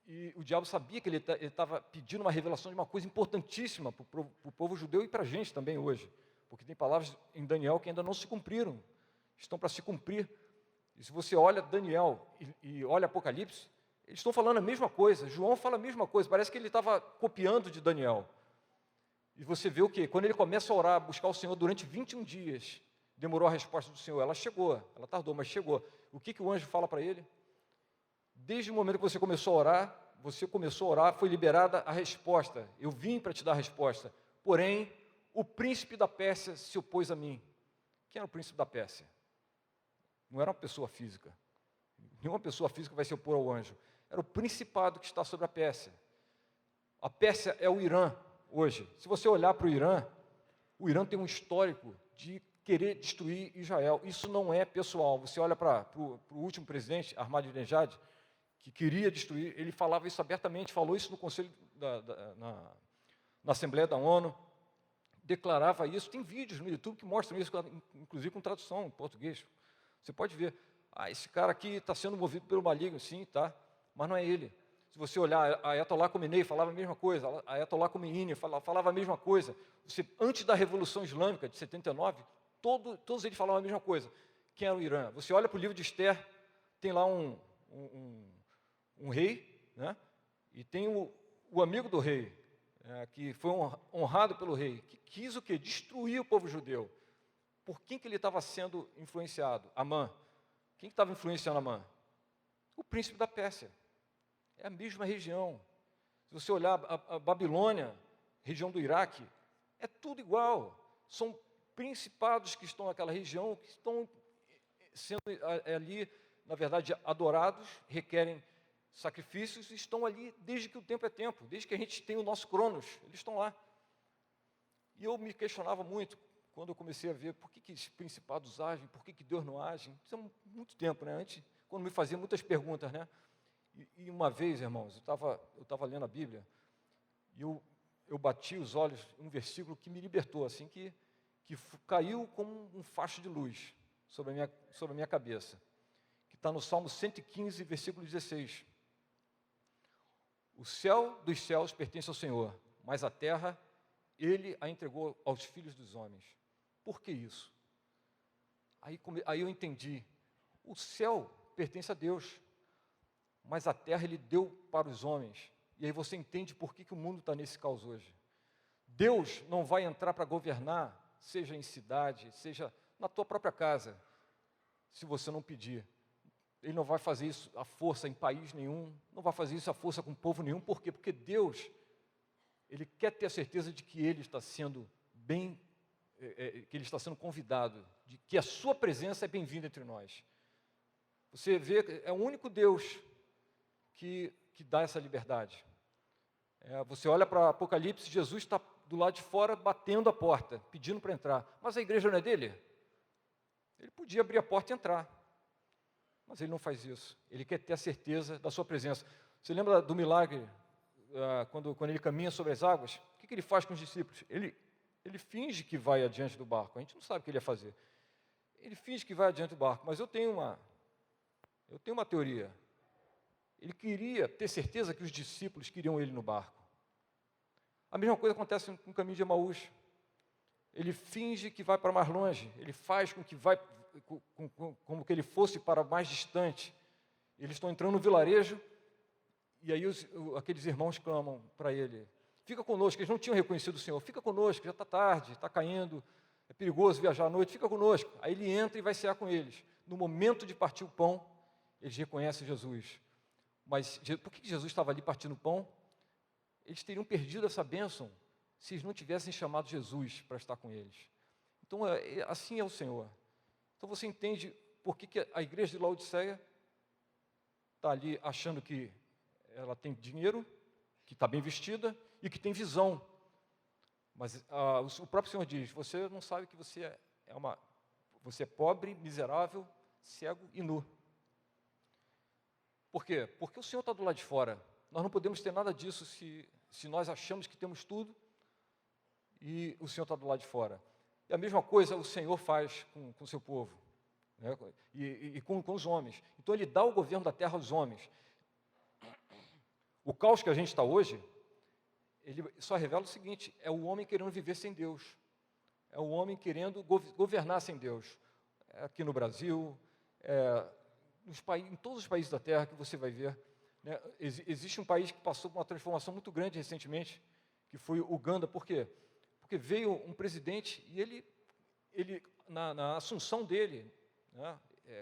e o diabo sabia que ele estava pedindo uma revelação de uma coisa importantíssima para o povo judeu e para a gente também hoje. Porque tem palavras em Daniel que ainda não se cumpriram. Estão para se cumprir. E se você olha Daniel e olha Apocalipse, eles estão falando a mesma coisa. João fala a mesma coisa. Parece que ele estava copiando de Daniel. E você vê o quê? Quando ele começa a orar, a buscar o Senhor durante 21 dias, demorou a resposta do Senhor. Ela chegou, ela tardou, mas chegou. O que o anjo fala para ele? Desde o momento que você começou a orar, foi liberada a resposta. Eu vim para te dar a resposta. Porém, o príncipe da Pérsia se opôs a mim. Quem era o príncipe da Pérsia? Não era uma pessoa física. Nenhuma pessoa física vai se opor ao anjo. Era o principado que está sobre a Pérsia. A Pérsia é o Irã hoje. Se você olhar para o Irã tem um histórico de querer destruir Israel. Isso não é pessoal. Você olha para o último presidente, Ahmadinejad, que queria destruir, ele falava isso abertamente, falou isso no Conselho, na Assembleia da ONU, declarava isso. Tem vídeos no YouTube que mostram isso, inclusive com tradução em português. Você pode ver, esse cara aqui está sendo movido pelo maligno, sim, tá, mas não é ele. Se você olhar, a Ayatollah Khomeini falava a mesma coisa, a Ayatollah Khomeini falava a mesma coisa. Antes da Revolução Islâmica de 79, todos eles falavam a mesma coisa. Quem era o Irã? Você olha para o livro de Esther, tem lá um rei, né? E tem o amigo do rei, que foi honrado pelo rei, que quis o quê? Destruir o povo judeu. Por quem que ele estava sendo influenciado? Amã. Quem que estava influenciando Amã? O príncipe da Pérsia. É a mesma região. Se você olhar a Babilônia, região do Iraque, é tudo igual. São principados que estão naquela região, que estão sendo ali, na verdade, adorados, requerem sacrifícios, e estão ali desde que o tempo é tempo, desde que a gente tem o nosso Cronos, eles estão lá. E eu me questionava muito, quando eu comecei a ver por que esses principados agem, por que Deus não age, isso é muito tempo, né? Antes, quando me fazia muitas perguntas, né? E uma vez, irmãos, eu estava lendo a Bíblia, e eu bati os olhos em um versículo que me libertou, assim, que caiu como um facho de luz sobre a minha cabeça, que está no Salmo 115, versículo 16. O céu dos céus pertence ao Senhor, mas a terra, Ele a entregou aos filhos dos homens. Por que isso? Aí eu entendi, o céu pertence a Deus, mas a terra Ele deu para os homens. E aí você entende por que o mundo está nesse caos hoje. Deus não vai entrar para governar, seja em cidade, seja na tua própria casa, se você não pedir. Ele não vai fazer isso à força em país nenhum, não vai fazer isso à força com povo nenhum. Por quê? Porque Deus, Ele quer ter a certeza de que Ele está sendo que Ele está sendo convidado, de que a sua presença é bem-vinda entre nós. Você vê, é o único Deus que dá essa liberdade. Você olha para Apocalipse, Jesus está do lado de fora, batendo a porta, pedindo para entrar. Mas a igreja não é dele? Ele podia abrir a porta e entrar. Mas ele não faz isso. Ele quer ter a certeza da sua presença. Você lembra do milagre, quando ele caminha sobre as águas? O que ele faz com os discípulos? Ele finge que vai adiante do barco. A gente não sabe o que ele ia fazer. Ele finge que vai adiante do barco. Mas eu tenho uma teoria. Ele queria ter certeza que os discípulos queriam ele no barco. A mesma coisa acontece no caminho de Emaús. Ele finge que vai para mais longe. Ele faz com que vai como que ele fosse para mais distante. Eles estão entrando no vilarejo e aí aqueles irmãos clamam para ele: fica conosco. Eles não tinham reconhecido o Senhor. Fica conosco, já está tarde, está caindo, é perigoso viajar à noite, fica conosco. Aí ele entra e vai cear com eles. No momento de partir o pão, eles reconhecem Jesus. Mas por que Jesus estava ali partindo o pão? Eles teriam perdido essa bênção se eles não tivessem chamado Jesus para estar com eles. Então, assim é o Senhor. Então você entende por que a igreja de Laodiceia está ali achando que ela tem dinheiro, que está bem vestida e que tem visão. Mas o próprio Senhor diz: você não sabe que você é pobre, miserável, cego e nu. Por quê? Porque o Senhor está do lado de fora. Nós não podemos ter nada disso se nós achamos que temos tudo e o Senhor está do lado de fora. E a mesma coisa o Senhor faz com o seu povo, né? E com os homens. Então Ele dá o governo da terra aos homens. O caos que a gente está hoje, ele só revela o seguinte: é o homem querendo viver sem Deus. É o homem querendo governar sem Deus. Aqui no Brasil, em todos os países da terra que você vai ver, né? Existe um país que passou por uma transformação muito grande recentemente, que foi Uganda. Por quê? Porque veio um presidente e ele na assunção dele, né,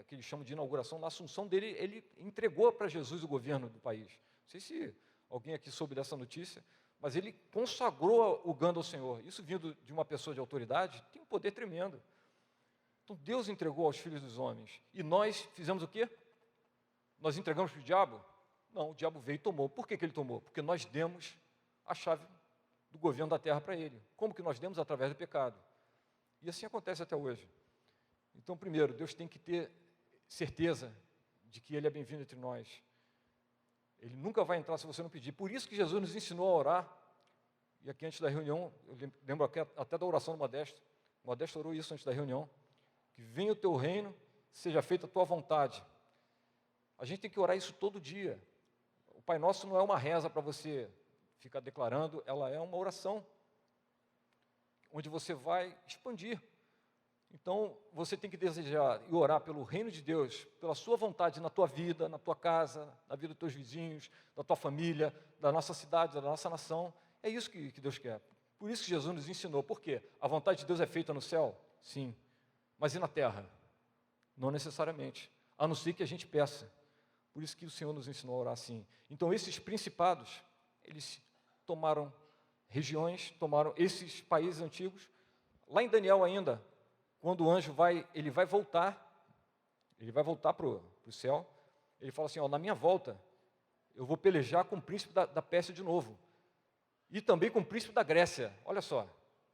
que eles chamam de inauguração, na assunção dele, ele entregou para Jesus o governo do país. Não sei se alguém aqui soube dessa notícia, mas ele consagrou Uganda ao Senhor. Isso vindo de uma pessoa de autoridade, tem um poder tremendo. Então Deus entregou aos filhos dos homens. E nós fizemos o quê? Nós entregamos para o diabo? Não, o diabo veio e tomou. Por que ele tomou? Porque nós demos a chave do governo da terra para ele. Como que nós demos? Através do pecado. E assim acontece até hoje. Então, primeiro, Deus tem que ter certeza de que Ele é bem-vindo entre nós. Ele nunca vai entrar se você não pedir. Por isso que Jesus nos ensinou a orar. E aqui antes da reunião, eu lembro até da oração do Modesto. O Modesto orou isso antes da reunião. Que venha o teu reino, seja feita a tua vontade. A gente tem que orar isso todo dia. O Pai Nosso não é uma reza para você ficar declarando, ela é uma oração, onde você vai expandir. Então, você tem que desejar e orar pelo reino de Deus, pela sua vontade na tua vida, na tua casa, na vida dos teus vizinhos, da tua família, da nossa cidade, da nossa nação. É isso que Deus quer. Por isso que Jesus nos ensinou. Por quê? A vontade de Deus é feita no céu? Sim. Mas e na terra? Não necessariamente. A não ser que a gente peça. Por isso que o Senhor nos ensinou a orar assim. Então, esses principados, eles tomaram regiões, tomaram esses países antigos. Lá em Daniel ainda, quando o anjo ele vai voltar para o céu, ele fala assim: na minha volta, eu vou pelejar com o príncipe da Pérsia de novo, e também com o príncipe da Grécia. Olha só,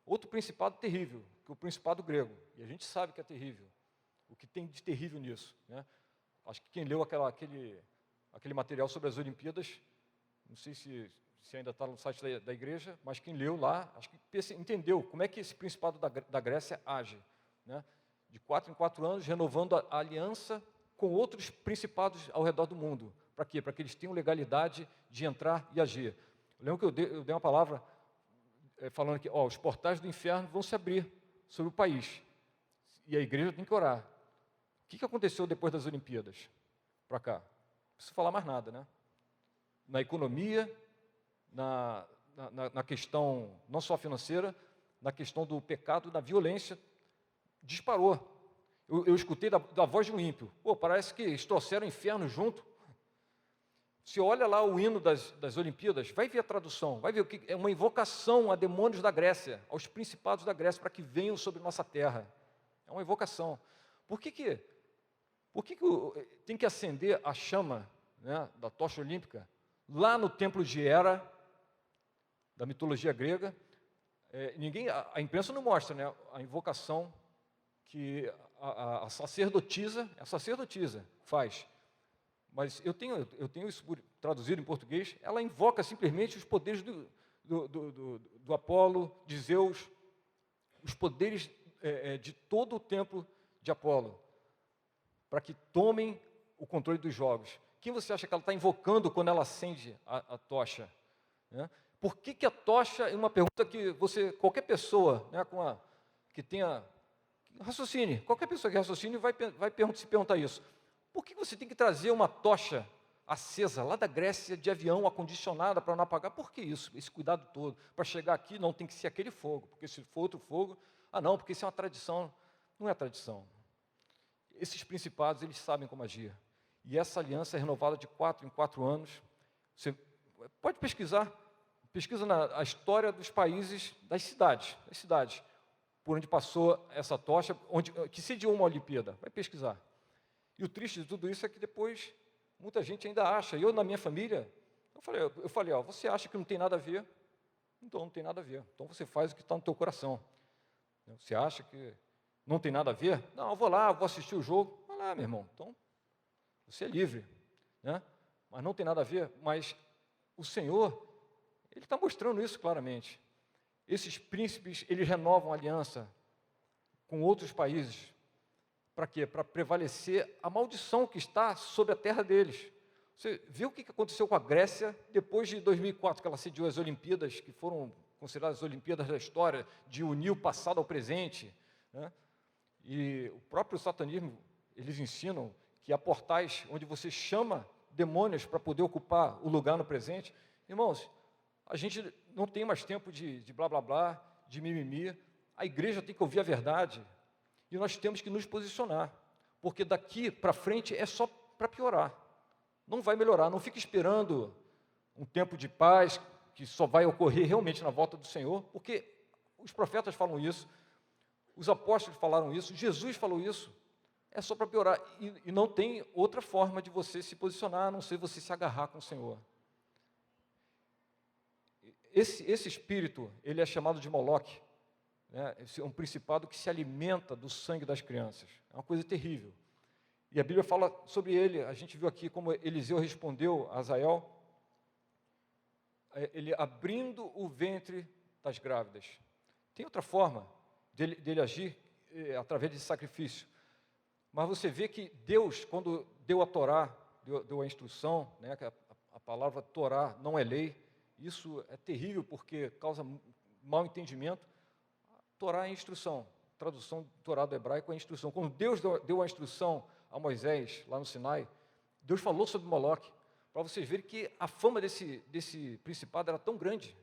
outro principado terrível, que o principado grego, e a gente sabe que é terrível, o que tem de terrível nisso, né? Acho que quem leu aquele material sobre as Olimpíadas, não sei se ainda está no site da igreja, mas quem leu lá, acho que entendeu como é que esse principado da Grécia age, né? De 4 em 4 anos, renovando a aliança com outros principados ao redor do mundo. Para quê? Para que eles tenham legalidade de entrar e agir. Eu lembro que eu dei uma palavra falando que os portais do inferno vão se abrir sobre o país. E a igreja tem que orar. O que aconteceu depois das Olimpíadas? Para cá. Não preciso falar mais nada, né? Na economia, na questão não só financeira, na questão do pecado, da violência, disparou. Eu escutei da voz de um ímpio. Parece que eles trouxeram o inferno junto. Se olha lá o hino das Olimpíadas, vai ver a tradução, vai ver o que é uma invocação a demônios da Grécia, aos principados da Grécia, para que venham sobre nossa terra. É uma invocação. Por que tem que acender a chama, né, da tocha olímpica lá no templo de Hera, da mitologia grega? A imprensa não mostra, né, a invocação que a sacerdotisa faz. Mas eu tenho isso traduzido em português. Ela invoca simplesmente os poderes do Apolo, de Zeus, os poderes de todo o templo de Apolo, para que tomem o controle dos jogos. Quem você acha que ela está invocando quando ela acende a tocha? Né? Por que a tocha é uma pergunta que qualquer pessoa, né, que tenha raciocínio, qualquer pessoa que raciocine vai se perguntar isso. Por que você tem que trazer uma tocha acesa lá da Grécia de avião acondicionada para não apagar? Por que isso? Esse cuidado todo. Para chegar aqui não tem que ser aquele fogo, porque se for outro fogo, não, porque isso é uma tradição. Não é tradição. Esses principados, eles sabem como agir. E essa aliança é renovada de 4 em 4 anos. Você pode pesquisa a história dos países, das cidades, por onde passou essa tocha, que sediou uma Olimpíada. Vai pesquisar. E o triste de tudo isso é que depois muita gente ainda acha. Eu, na minha família, eu falei, você acha que não tem nada a ver? Então não tem nada a ver. Então você faz o que está no teu coração. Você acha que não tem nada a ver? Não, eu vou lá, vou assistir o jogo. Vai lá, meu irmão. Então, você é livre, né? Mas não tem nada a ver. Mas o Senhor, Ele está mostrando isso claramente. Esses príncipes, eles renovam a aliança com outros países. Para quê? Para prevalecer a maldição que está sobre a terra deles. Você viu o que aconteceu com a Grécia depois de 2004, que ela sediou as Olimpíadas, que foram consideradas as Olimpíadas da história, de unir o passado ao presente, né? E o próprio satanismo, eles ensinam que há portais onde você chama demônios para poder ocupar o lugar no presente. Irmãos, a gente não tem mais tempo de blá, blá, blá, de mimimi. A igreja tem que ouvir a verdade. E nós temos que nos posicionar, porque daqui para frente é só para piorar. Não vai melhorar, não fique esperando um tempo de paz que só vai ocorrer realmente na volta do Senhor, porque os profetas falam isso, os apóstolos falaram isso, Jesus falou isso, é só para piorar. E não tem outra forma de você se posicionar, a não ser você se agarrar com o Senhor. Esse espírito, ele é chamado de Moloque. Esse é um principado que se alimenta do sangue das crianças. É uma coisa terrível. E a Bíblia fala sobre ele. A gente viu aqui como Eliseu respondeu a Azael, ele abrindo o ventre das grávidas. Tem outra forma dele agir através de sacrifício. Mas você vê que Deus, quando deu a Torá, deu a instrução, né, que a palavra Torá não é lei, isso é terrível porque causa mau entendimento. Torá é instrução, tradução do Torá do hebraico é instrução. Quando Deus deu a instrução a Moisés, lá no Sinai, Deus falou sobre Moloque, para vocês verem que a fama desse principado era tão grande,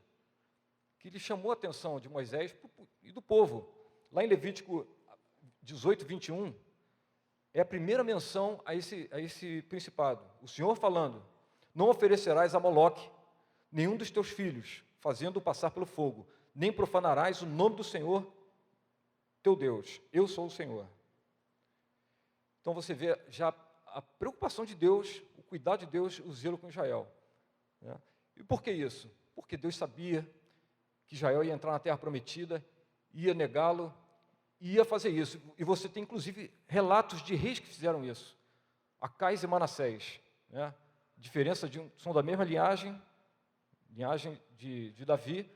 que ele chamou a atenção de Moisés e do povo. Lá em Levítico 18, 21, é a primeira menção a esse principado. O Senhor falando, não oferecerás a Moloque nenhum dos teus filhos, fazendo-o passar pelo fogo, nem profanarás o nome do Senhor, teu Deus. Eu sou o Senhor. Então você vê já a preocupação de Deus, o cuidado de Deus, o zelo com Israel. Né? E por que isso? Porque Deus sabia que Israel ia entrar na terra prometida, ia negá-lo, ia fazer isso. E você tem, inclusive, relatos de reis que fizeram isso. Acais e Manassés, né? Diferença são da mesma linhagem de Davi.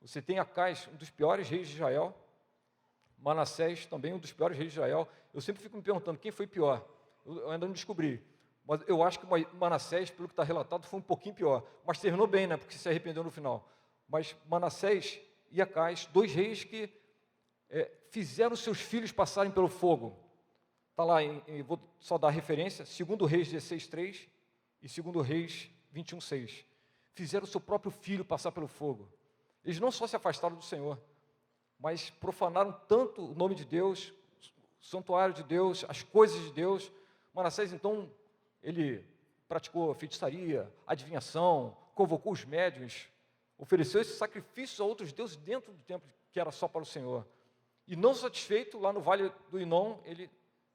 Você tem Acais, um dos piores reis de Israel. Manassés, também um dos piores reis de Israel. Eu sempre fico me perguntando, quem foi pior? Eu ainda não descobri. Mas eu acho que Manassés, pelo que está relatado, foi um pouquinho pior. Mas terminou bem, né? Porque se arrependeu no final. Mas Manassés e Acais, dois reis que fizeram seus filhos passarem pelo fogo. Está lá, vou só dar referência, 2 Reis 16:3 e 2 Reis 21:6. Fizeram o seu próprio filho passar pelo fogo. Eles não só se afastaram do Senhor, mas profanaram tanto o nome de Deus, o santuário de Deus, as coisas de Deus. Manassés, então, ele praticou feitiçaria, adivinhação, convocou os médiuns, ofereceu esses sacrifícios a outros deuses dentro do templo, que era só para o Senhor. E não satisfeito, lá no Vale do Inom, ele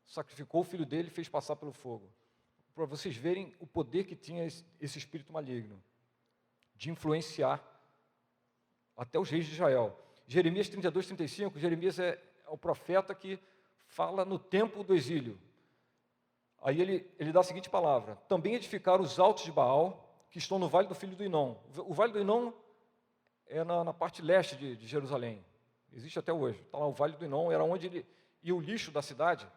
sacrificou o filho dele e fez passar pelo fogo. Para vocês verem o poder que tinha esse espírito maligno, de influenciar até os reis de Israel. Jeremias 32:35, Jeremias é o profeta que fala no tempo do exílio. Aí ele dá a seguinte palavra: também edificaram os altos de Baal, que estão no Vale do Filho do Inom. O Vale do Inom é na parte leste de Jerusalém. Existe até hoje. Está lá o Vale do Inom, era onde ele ia o lixo da cidade,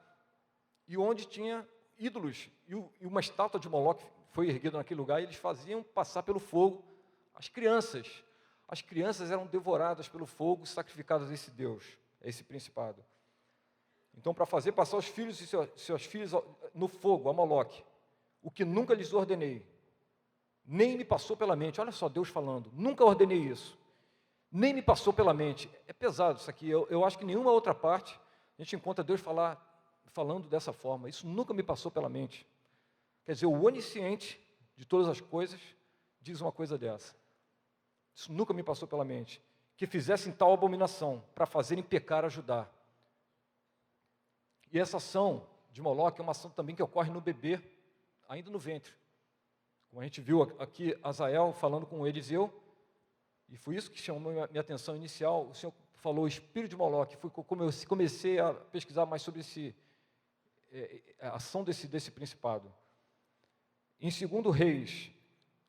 e onde tinha ídolos, e uma estátua de Moloque foi erguida naquele lugar, e eles faziam passar pelo fogo as crianças. As crianças eram devoradas pelo fogo, sacrificadas a esse Deus, a esse principado. Então, para fazer passar os filhos e seus filhos no fogo, a Moloque, o que nunca lhes ordenei, nem me passou pela mente. Olha só, Deus falando, nunca ordenei isso, nem me passou pela mente. É pesado isso aqui, eu acho que nenhuma outra parte a gente encontra Deus falando dessa forma. Isso nunca me passou pela mente. Quer dizer, o onisciente de todas as coisas diz uma coisa dessa. Isso nunca me passou pela mente. Que fizessem tal abominação para fazerem pecar a Judá. E essa ação de Moloque é uma ação também que ocorre no bebê, ainda no ventre. Como a gente viu aqui, Azael falando com Eliseu, e foi isso que chamou minha atenção inicial. O Senhor falou, espírito de Moloque. Foi como eu comecei a pesquisar mais sobre a ação desse principado. Em 2 Reis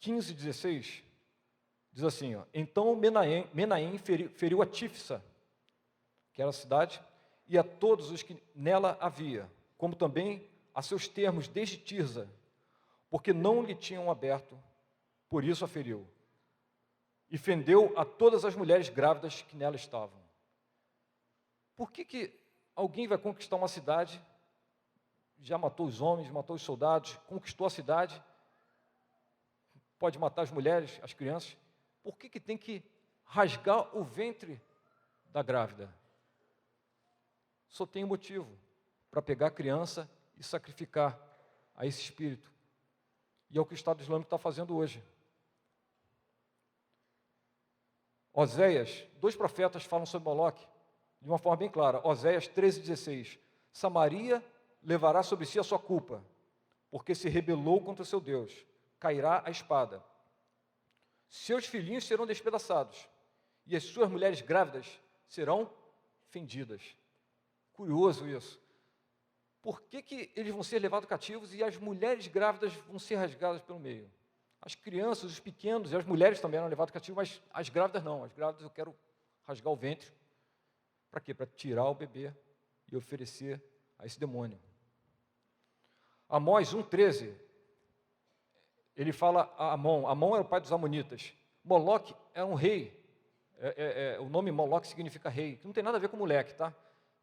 15:16, diz assim, ó, então Menahem feriu a Tifsa, que era a cidade, e a todos os que nela havia, como também a seus termos desde Tirza, porque não lhe tinham aberto, por isso a feriu. E fendeu a todas as mulheres grávidas que nela estavam. Por que alguém vai conquistar uma cidade, já matou os homens, matou os soldados, conquistou a cidade, pode matar as mulheres, as crianças, por que tem que rasgar o ventre da grávida? Só tem um motivo, para pegar a criança e sacrificar a esse espírito. E é o que o Estado Islâmico está fazendo hoje. Oséias, 2 profetas falam sobre Moloque, de uma forma bem clara. Oséias 13:16, Samaria levará sobre si a sua culpa, porque se rebelou contra o seu Deus, cairá a espada. Seus filhinhos serão despedaçados, e as suas mulheres grávidas serão fendidas. Curioso isso. Por que eles vão ser levados cativos e as mulheres grávidas vão ser rasgadas pelo meio? As crianças, os pequenos e as mulheres também eram levados cativos, mas as grávidas não. As grávidas eu quero rasgar o ventre. Para quê? Para tirar o bebê e oferecer a esse demônio. Amós 1:13, ele fala a Amon. Amon era o pai dos amonitas. Moloque é um rei. O nome Moloque significa rei, que não tem nada a ver com moleque, tá?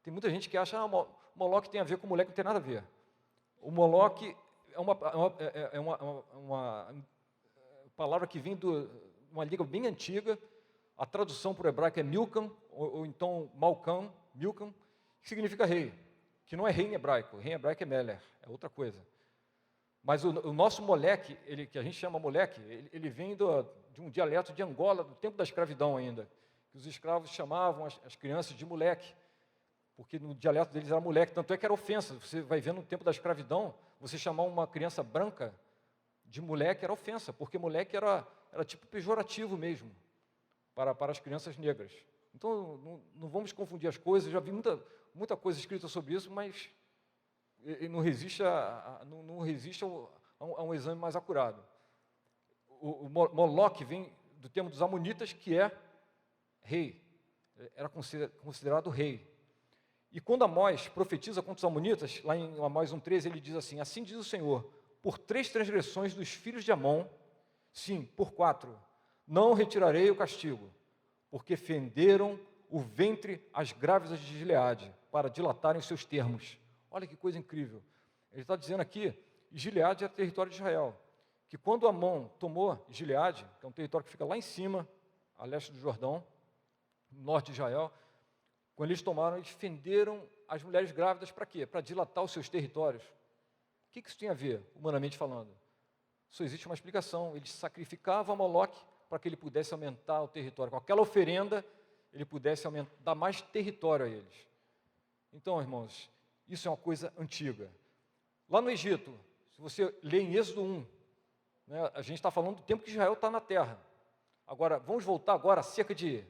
Tem muita gente que acha que Moloque tem a ver com moleque, não tem nada a ver. O Moloque é uma palavra que vem de uma língua bem antiga. A tradução para o hebraico é Milcam, ou então Malcam, Milcam, que significa rei, que não é rei em hebraico. Rei em hebraico é Meler, é outra coisa. Mas o nosso moleque, que a gente chama moleque, ele vem de um dialeto de Angola, do tempo da escravidão ainda, que os escravos chamavam as crianças de moleque, porque no dialeto deles era moleque, tanto é que era ofensa. Você vai ver no tempo da escravidão, você chamar uma criança branca de moleque era ofensa, porque moleque era tipo pejorativo mesmo, para as crianças negras. Então, não vamos confundir as coisas. Eu já vi muita coisa escrita sobre isso, mas não resiste a um exame mais acurado. O Moloque vem do termo dos amonitas, que é rei, era considerado rei. E quando Amós profetiza contra os amonitas, lá em Amós 1,13, ele diz assim: assim diz o Senhor, por 3 transgressões dos filhos de Amon, sim, por 4, não retirarei o castigo, porque fenderam o ventre às grávidas de Gileade, para dilatarem os seus termos. Olha que coisa incrível. Ele está dizendo aqui, Gileade é território de Israel, que quando Amon tomou Gileade, que é um território que fica lá em cima, a leste do Jordão, no norte de Israel, quando eles tomaram, eles fenderam as mulheres grávidas para quê? Para dilatar os seus territórios. O que isso tem a ver, humanamente falando? Só existe uma explicação. Eles sacrificavam a Moloque para que ele pudesse aumentar o território. Com aquela oferenda, ele pudesse dar mais território a eles. Então, irmãos, isso é uma coisa antiga. Lá no Egito, se você lê em Êxodo 1, né, a gente está falando do tempo que Israel está na terra. Agora, vamos voltar agora a cerca de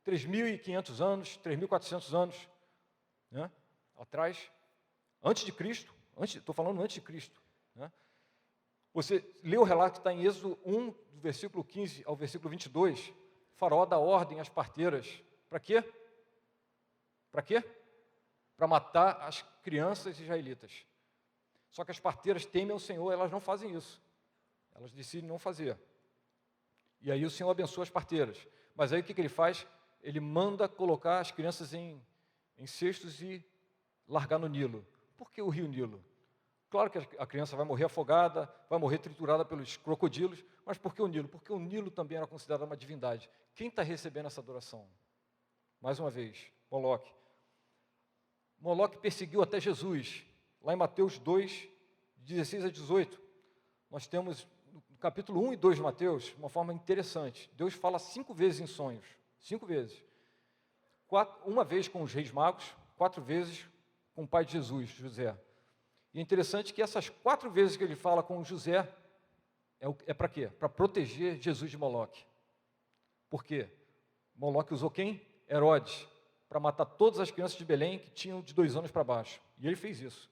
3.500 anos, 3.400 anos, né, atrás, antes de Cristo, estou falando antes de Cristo. Né? Você lê o relato que está em Êxodo 1, do versículo 15 ao versículo 22, Faraó dá ordem às parteiras, para quê? Para quê? Para matar as crianças israelitas. Só que as parteiras temem ao Senhor, elas não fazem isso. Elas decidem não fazer. E aí o Senhor abençoa as parteiras. Mas aí o que ele faz? Ele manda colocar as crianças em cestos e largar no Nilo. Por que o rio Nilo? Claro que a criança vai morrer afogada, vai morrer triturada pelos crocodilos, mas por que o Nilo? Porque o Nilo também era considerado uma divindade. Quem está recebendo essa adoração? Mais uma vez, Moloque. Moloque perseguiu até Jesus. Lá em Mateus 2, 16 a 18, nós temos no capítulo 1 e 2 de Mateus, uma forma interessante. Deus fala 5 vezes em sonhos. 5 vezes. Uma vez com os reis magos, 4 vezes com o pai de Jesus, José. E é interessante que essas 4 vezes que ele fala com José, é para quê? Para proteger Jesus de Moloque. Por quê? Moloque usou quem? Herodes, para matar todas as crianças de Belém que tinham de 2 anos para baixo. E ele fez isso,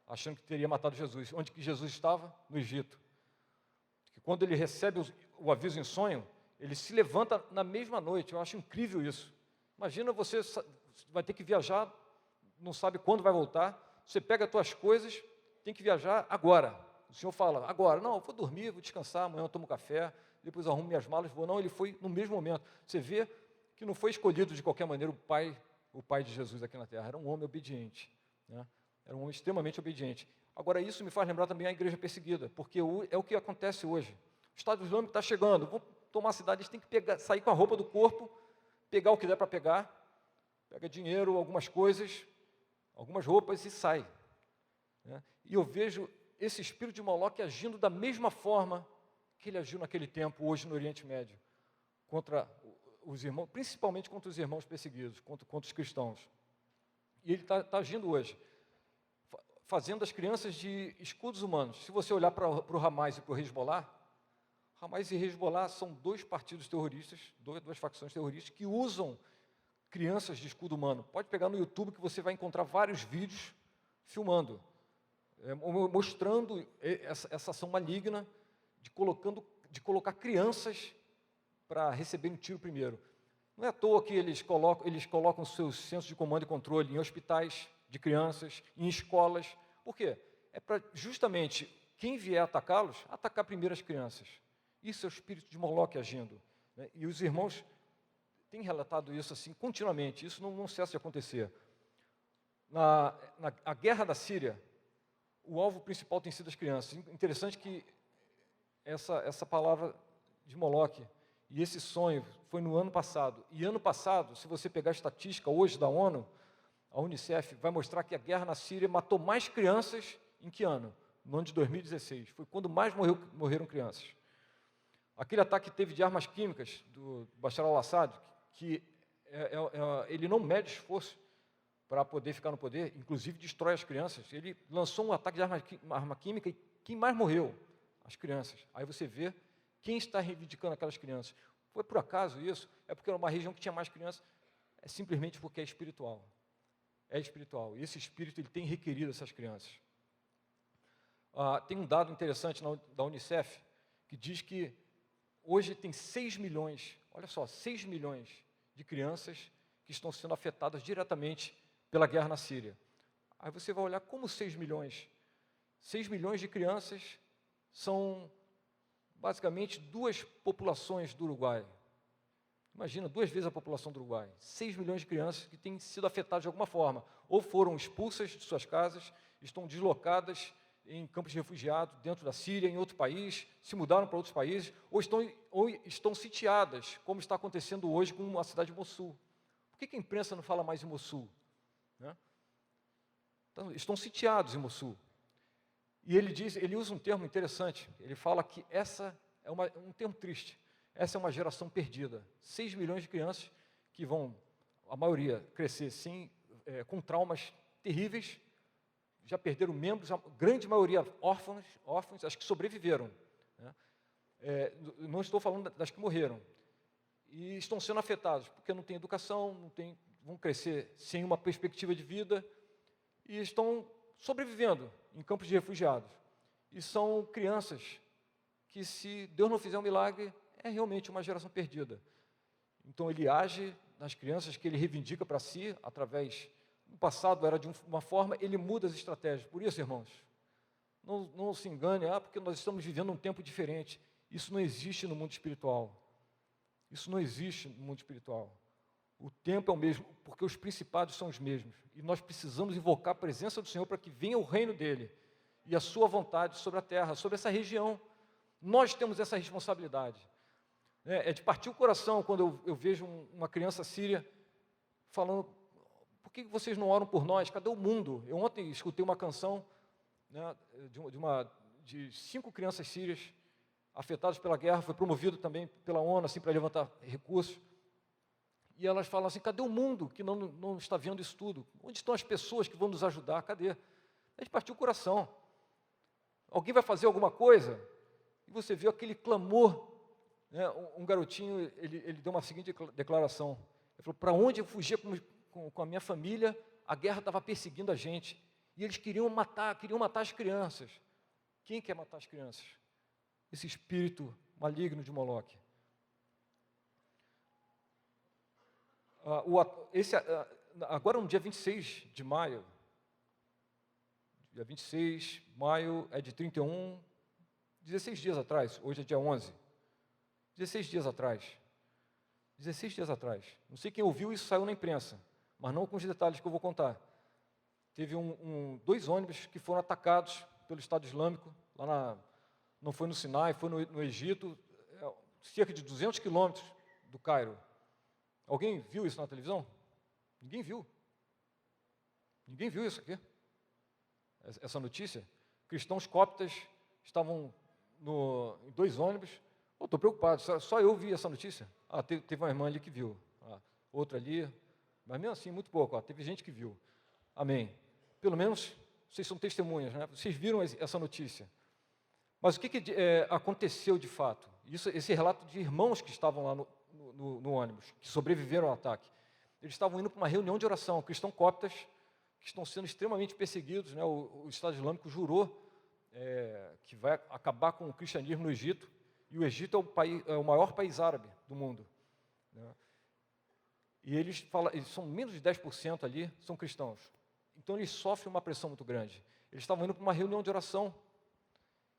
achando que teria matado Jesus. Onde que Jesus estava? No Egito. Que quando ele recebe o aviso em sonho, ele se levanta na mesma noite. Eu acho incrível isso. Imagina você vai ter que viajar, não sabe quando vai voltar. Você pega as suas coisas, tem que viajar agora. O Senhor fala, agora. Não, eu vou dormir, vou descansar, amanhã eu tomo café, depois eu arrumo minhas malas, vou. Não, ele foi no mesmo momento. Você vê que não foi escolhido de qualquer maneira o pai de Jesus aqui na terra. Era um homem obediente. Né? Era um homem extremamente obediente. Agora, isso me faz lembrar também a igreja perseguida, porque é o que acontece hoje. O Estado Islâmico está chegando, vão tomar a cidade, eles têm que sair com a roupa do corpo, pegar o que der para pegar, pega dinheiro, algumas coisas, algumas roupas e sai. Né? E eu vejo esse espírito de Moloque agindo da mesma forma que ele agiu naquele tempo, hoje no Oriente Médio, contra os irmãos, principalmente contra os irmãos perseguidos, contra os cristãos. E ele está agindo hoje, fazendo as crianças de escudos humanos. Se você olhar para o Hamas e para o Hezbollah, Hamas e Hezbollah são 2 partidos terroristas, 2 facções terroristas que usam crianças de escudo humano. Pode pegar no YouTube que você vai encontrar vários vídeos filmando, mostrando essa ação maligna de colocar crianças para receberem um tiro primeiro. Não é à toa que eles colocam seus centros de comando e controle em hospitais de crianças, em escolas. Por quê? É para justamente quem vier atacá-los, atacar primeiro as crianças. Isso é o espírito de Moloque agindo. Né? E os irmãos têm relatado isso assim continuamente. Isso não cessa de acontecer. Na guerra da Síria, o alvo principal tem sido as crianças. Interessante que essa palavra de Moloque e esse sonho foi no ano passado. E ano passado, se você pegar a estatística hoje da ONU, a Unicef vai mostrar que a guerra na Síria matou mais crianças em que ano? No ano de 2016. Foi quando mais morreram crianças. Aquele ataque que teve de armas químicas do Bashar al-Assad, que ele não mede esforço para poder ficar no poder, inclusive destrói as crianças. Ele lançou um ataque de arma química e quem mais morreu? As crianças. Aí você vê quem está reivindicando aquelas crianças. Foi por acaso isso? É porque era uma região que tinha mais crianças? É simplesmente porque é espiritual. é espiritual. E esse espírito ele tem requerido essas crianças. Tem um dado interessante da Unicef, que diz que hoje tem 6 milhões, olha só, 6 milhões de crianças que estão sendo afetadas diretamente pela guerra na Síria. Aí você vai olhar como 6 milhões. 6 milhões de crianças são basicamente 2 populações do Uruguai. Imagina, 2 vezes a população do Uruguai. 6 milhões de crianças que têm sido afetadas de alguma forma. Ou foram expulsas de suas casas, estão deslocadas em campos de refugiados dentro da Síria, em outro país, se mudaram para outros países, ou estão sitiadas, como está acontecendo hoje com a cidade de Mossul. Por que a imprensa não fala mais em Mossul? Né? Então, estão sitiados em Mossul. E ele usa um termo interessante, ele fala que essa é um termo triste, essa é uma geração perdida. 6 milhões de crianças que vão, a maioria, crescer com traumas terríveis, já perderam membros, a grande maioria órfãos, as que sobreviveram. Né? Não estou falando das que morreram. E estão sendo afetados, porque não têm educação, vão crescer sem uma perspectiva de vida, e estão sobrevivendo em campos de refugiados. E são crianças que, se Deus não fizer um milagre, é realmente uma geração perdida. Então ele age nas crianças que ele reivindica para si, através... No passado era de uma forma, ele muda as estratégias. Por isso, irmãos, não se engane, porque nós estamos vivendo um tempo diferente. Isso não existe no mundo espiritual. Isso não existe no mundo espiritual. O tempo é o mesmo, porque os principados são os mesmos. E nós precisamos invocar a presença do Senhor para que venha o reino dele e a sua vontade sobre a terra, sobre essa região. Nós temos essa responsabilidade. É de partir o coração quando eu vejo uma criança síria falando: por que vocês não oram por nós? Cadê o mundo? Eu ontem escutei uma canção, né, de 5 crianças sírias afetadas pela guerra, foi promovido também pela ONU assim, para levantar recursos. E elas falam assim: cadê o mundo que não está vendo isso tudo? Onde estão as pessoas que vão nos ajudar? Cadê? É de partir o coração. Alguém vai fazer alguma coisa? E você vê aquele clamor. Né? Um garotinho, ele deu uma seguinte declaração. Ele falou: para onde eu fugia com a minha família, a guerra estava perseguindo a gente. E eles queriam matar as crianças. Quem quer matar as crianças? Esse espírito maligno de Moloque. Agora, no dia 26 de maio, dia 26 de maio é de 31, 16 dias atrás, hoje é dia 11, 16 dias atrás, não sei quem ouviu, isso saiu na imprensa, mas não com os detalhes que eu vou contar. Teve 2 ônibus que foram atacados pelo Estado Islâmico, não foi no Sinai, foi no Egito, cerca de 200 quilômetros do Cairo. Alguém viu isso na televisão? Ninguém viu. Ninguém viu isso aqui? Essa notícia? Cristãos cóptas estavam em 2 ônibus. Estou preocupado, só eu vi essa notícia. Teve uma irmã ali que viu, outra ali, mas mesmo assim, muito pouco. Teve gente que viu. Amém. Pelo menos, vocês são testemunhas, né? Vocês viram essa notícia. Mas o que aconteceu de fato? Esse relato de irmãos que estavam lá no ônibus, que sobreviveram ao ataque. Eles estavam indo para uma reunião de oração, cristãos cóptas, que estão sendo extremamente perseguidos, né? O Estado Islâmico jurou que vai acabar com o cristianismo no Egito, e o Egito é o maior país árabe do mundo. Né? E eles são menos de 10% ali, são cristãos. Então eles sofrem uma pressão muito grande. Eles estavam indo para uma reunião de oração,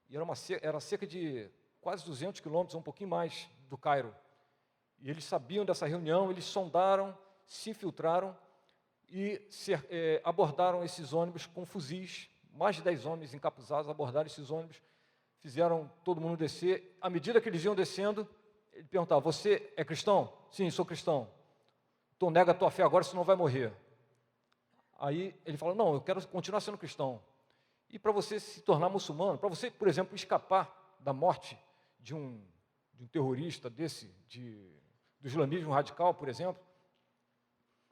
e era cerca de quase 200 quilômetros, um pouquinho mais, do Cairo. E eles sabiam dessa reunião, eles sondaram, se infiltraram e abordaram esses ônibus com fuzis. Mais de 10 homens encapuzados abordaram esses ônibus, fizeram todo mundo descer. À medida que eles iam descendo, ele perguntava: você é cristão? Sim, sou cristão. Então nega a tua fé agora, senão vai morrer. Aí ele falou: não, eu quero continuar sendo cristão. E para você se tornar muçulmano, para você, por exemplo, escapar da morte de um terrorista do islamismo radical, por exemplo,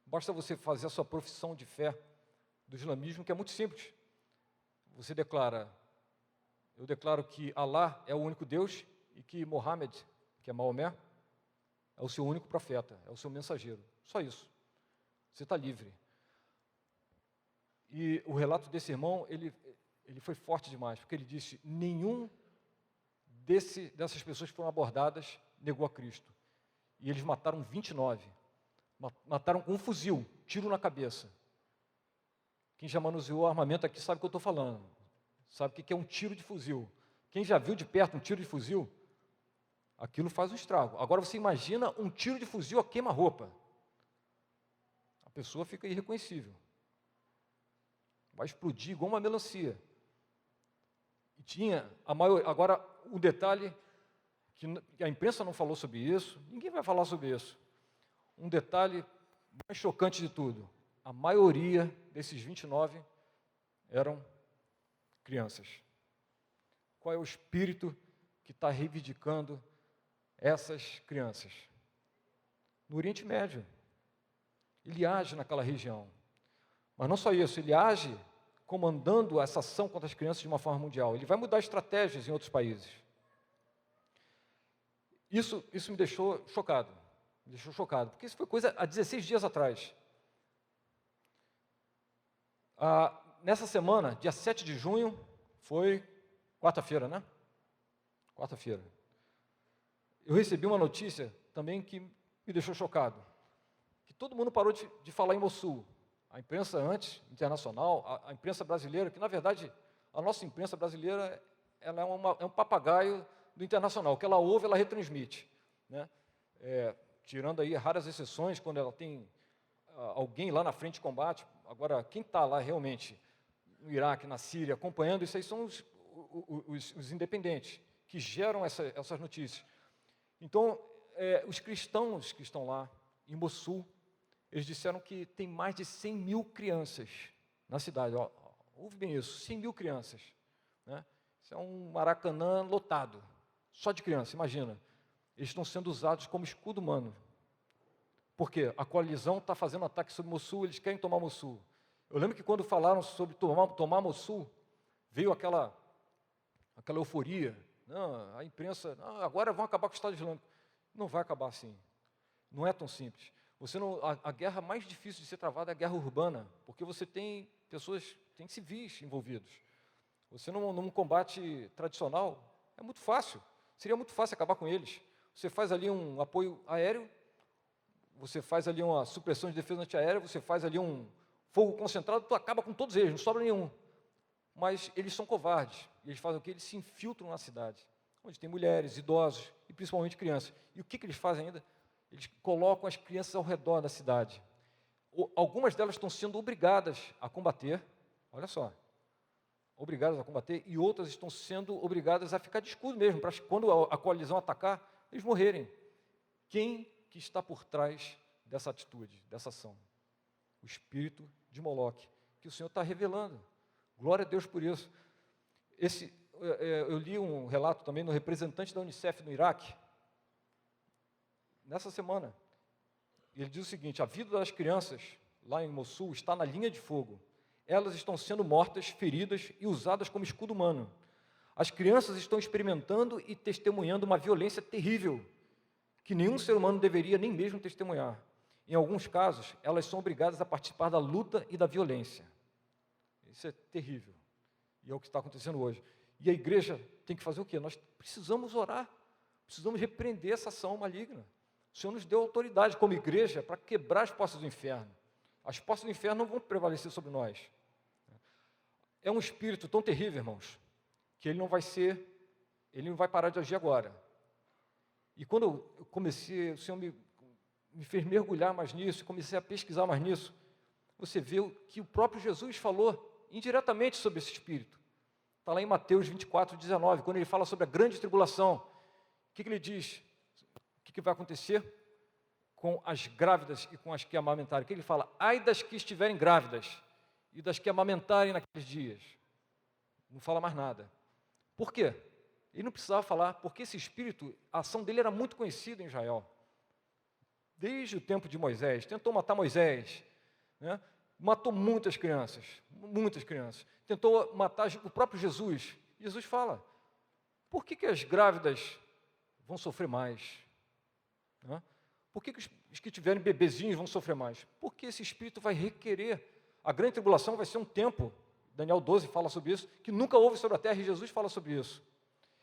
basta você fazer a sua profissão de fé do islamismo, que é muito simples. Você declara: eu declaro que Alá é o único Deus e que Mohammed, que é Maomé, é o seu único profeta, é o seu mensageiro. Só isso. Você está livre. E o relato desse irmão, ele foi forte demais, porque ele disse, nenhum dessas pessoas que foram abordadas negou a Cristo. E eles mataram 29. Mataram com um fuzil, tiro na cabeça. Quem já manuseou armamento aqui sabe o que eu estou falando. Sabe o que é um tiro de fuzil. Quem já viu de perto um tiro de fuzil, aquilo faz um estrago. Agora você imagina um tiro de fuzil a queima-roupa. A pessoa fica irreconhecível. Vai explodir igual uma melancia. E tinha a maioria. Agora, um detalhe que a imprensa não falou sobre isso, ninguém vai falar sobre isso. Um detalhe mais chocante de tudo: a maioria desses 29 eram crianças. Qual é o espírito que está reivindicando essas crianças? No Oriente Médio. Ele age naquela região. Mas não só isso, ele age comandando essa ação contra as crianças de uma forma mundial. Ele vai mudar estratégias em outros países. Isso me deixou chocado. Porque isso foi coisa há 16 dias atrás. Nessa semana, dia 7 de junho, foi quarta-feira, né? Quarta-feira. Eu recebi uma notícia também que me deixou chocado. Que todo mundo parou de falar em Mossul. A imprensa antes, internacional, a imprensa brasileira, que na verdade, a nossa imprensa brasileira, ela é um papagaio do internacional. O que ela ouve, ela retransmite, né? Tirando aí raras exceções, quando ela tem alguém lá na frente de combate. Agora, quem está lá realmente no Iraque, na Síria, acompanhando, isso aí são os independentes, que geram essas notícias. Então, os cristãos que estão lá, em Mossul, eles disseram que tem mais de 100 mil crianças na cidade. Ouve bem isso, 100 mil crianças, né? Isso é um Maracanã lotado, só de criança, imagina. Eles estão sendo usados como escudo humano. Por quê? A coalizão está fazendo ataque sobre Mossul, eles querem tomar Mossul. Eu lembro que quando falaram sobre tomar Mossul, veio aquela euforia. Não, a imprensa, agora vão acabar com o Estado Islâmico. Não vai acabar assim. Não é tão simples. A guerra mais difícil de ser travada é a guerra urbana, porque você tem pessoas, tem civis envolvidos. Você num combate tradicional, é muito fácil. Seria muito fácil acabar com eles. Você faz ali um apoio aéreo, você faz ali uma supressão de defesa antiaérea, você faz ali um fogo concentrado, tu acaba com todos eles, não sobra nenhum. Mas eles são covardes. E eles fazem o quê? Eles se infiltram na cidade, onde tem mulheres, idosos e principalmente crianças. E o que eles fazem ainda? Eles colocam as crianças ao redor da cidade. Algumas delas estão sendo obrigadas a combater, olha só, obrigadas a combater, e outras estão sendo obrigadas a ficar de escudo mesmo, para quando a coalizão atacar, eles morrerem. Quem que está por trás dessa atitude, dessa ação? O espírito de Moloque, que o Senhor está revelando. Glória a Deus por isso. Eu li um relato também no representante da Unicef no Iraque, nessa semana. Ele diz o seguinte: a vida das crianças lá em Mossul está na linha de fogo. Elas estão sendo mortas, feridas e usadas como escudo humano. As crianças estão experimentando e testemunhando uma violência terrível, que nenhum ser humano deveria nem mesmo testemunhar. Em alguns casos, elas são obrigadas a participar da luta e da violência. Isso é terrível. E é o que está acontecendo hoje. E a igreja tem que fazer o quê? Nós precisamos orar, precisamos repreender essa ação maligna. O Senhor nos deu autoridade como igreja para quebrar as portas do inferno. As portas do inferno não vão prevalecer sobre nós. É um espírito tão terrível, irmãos, que ele não vai parar de agir agora. E quando eu comecei, o Senhor me fez mergulhar mais nisso, comecei a pesquisar mais nisso, você vê que o próprio Jesus falou indiretamente sobre esse espírito. Está lá em Mateus 24, 19, quando ele fala sobre a grande tribulação. O que ele diz? O que vai acontecer com as grávidas e com as que amamentarem? O que ele fala? Ai das que estiverem grávidas e das que amamentarem naqueles dias. Não fala mais nada. Por quê? Ele não precisava falar, porque esse espírito, a ação dele era muito conhecida em Israel. Desde o tempo de Moisés, tentou matar Moisés, né? Matou muitas crianças, tentou matar o próprio Jesus. Jesus fala, por que as grávidas vão sofrer mais? Né? Por que os que tiverem bebezinhos vão sofrer mais? Porque esse espírito vai requerer A grande tribulação vai ser um tempo, Daniel 12 fala sobre isso, que nunca houve sobre a terra, e Jesus fala sobre isso.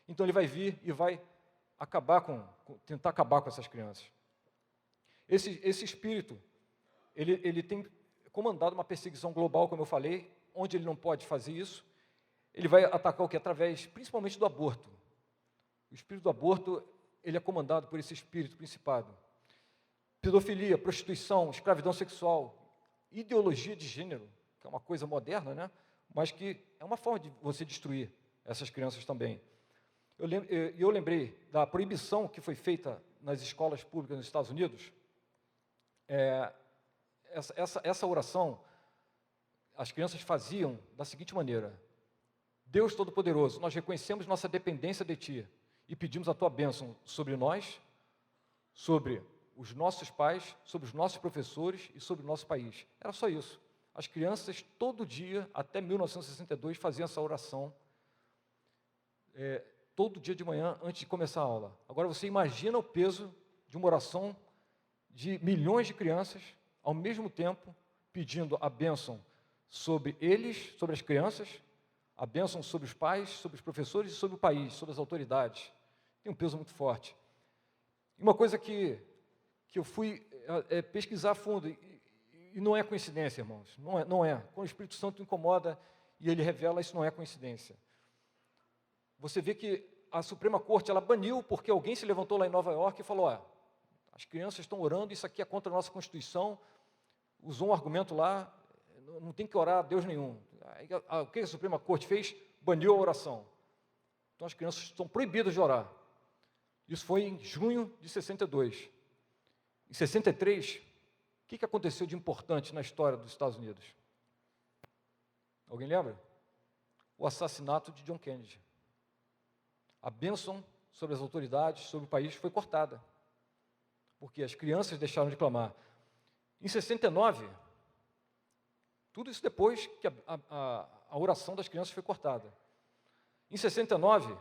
Então ele vai vir e vai tentar acabar com essas crianças. Esse espírito, ele tem comandado uma perseguição global, como eu falei, onde ele não pode fazer isso. Ele vai atacar o quê? Através, principalmente do aborto. O espírito do aborto, ele é comandado por esse espírito principado. Pedofilia, prostituição, escravidão sexual, ideologia de gênero, que é uma coisa moderna, né? Mas que é uma forma de você destruir essas crianças também. Eu lembrei da proibição que foi feita nas escolas públicas nos Estados Unidos. Essa oração, as crianças faziam da seguinte maneira: Deus Todo-Poderoso, nós reconhecemos nossa dependência de Ti e pedimos a Tua bênção sobre nós, sobre os nossos pais, sobre os nossos professores e sobre o nosso país. Era só isso. As crianças, todo dia, até 1962, faziam essa oração, todo dia de manhã, antes de começar a aula. Agora, você imagina o peso de uma oração de milhões de crianças, ao mesmo tempo, pedindo a bênção sobre eles, sobre as crianças, a bênção sobre os pais, sobre os professores e sobre o país, sobre as autoridades. Tem um peso muito forte. E uma coisa que eu fui pesquisar a fundo, e não é coincidência, irmãos, não é. Quando o Espírito Santo incomoda e ele revela, isso não é coincidência. Você vê que a Suprema Corte, ela baniu porque alguém se levantou lá em Nova York e falou, as crianças estão orando, isso aqui é contra a nossa Constituição, usou um argumento lá, não tem que orar a Deus nenhum. O que a Suprema Corte fez? Baniu a oração. Então as crianças estão proibidas de orar. Isso foi em junho de 62. Em 63, o que aconteceu de importante na história dos Estados Unidos? Alguém lembra? O assassinato de John Kennedy. A bênção sobre as autoridades, sobre o país, foi cortada. Porque as crianças deixaram de clamar. Em 69, tudo isso depois que a oração das crianças foi cortada. Em 69,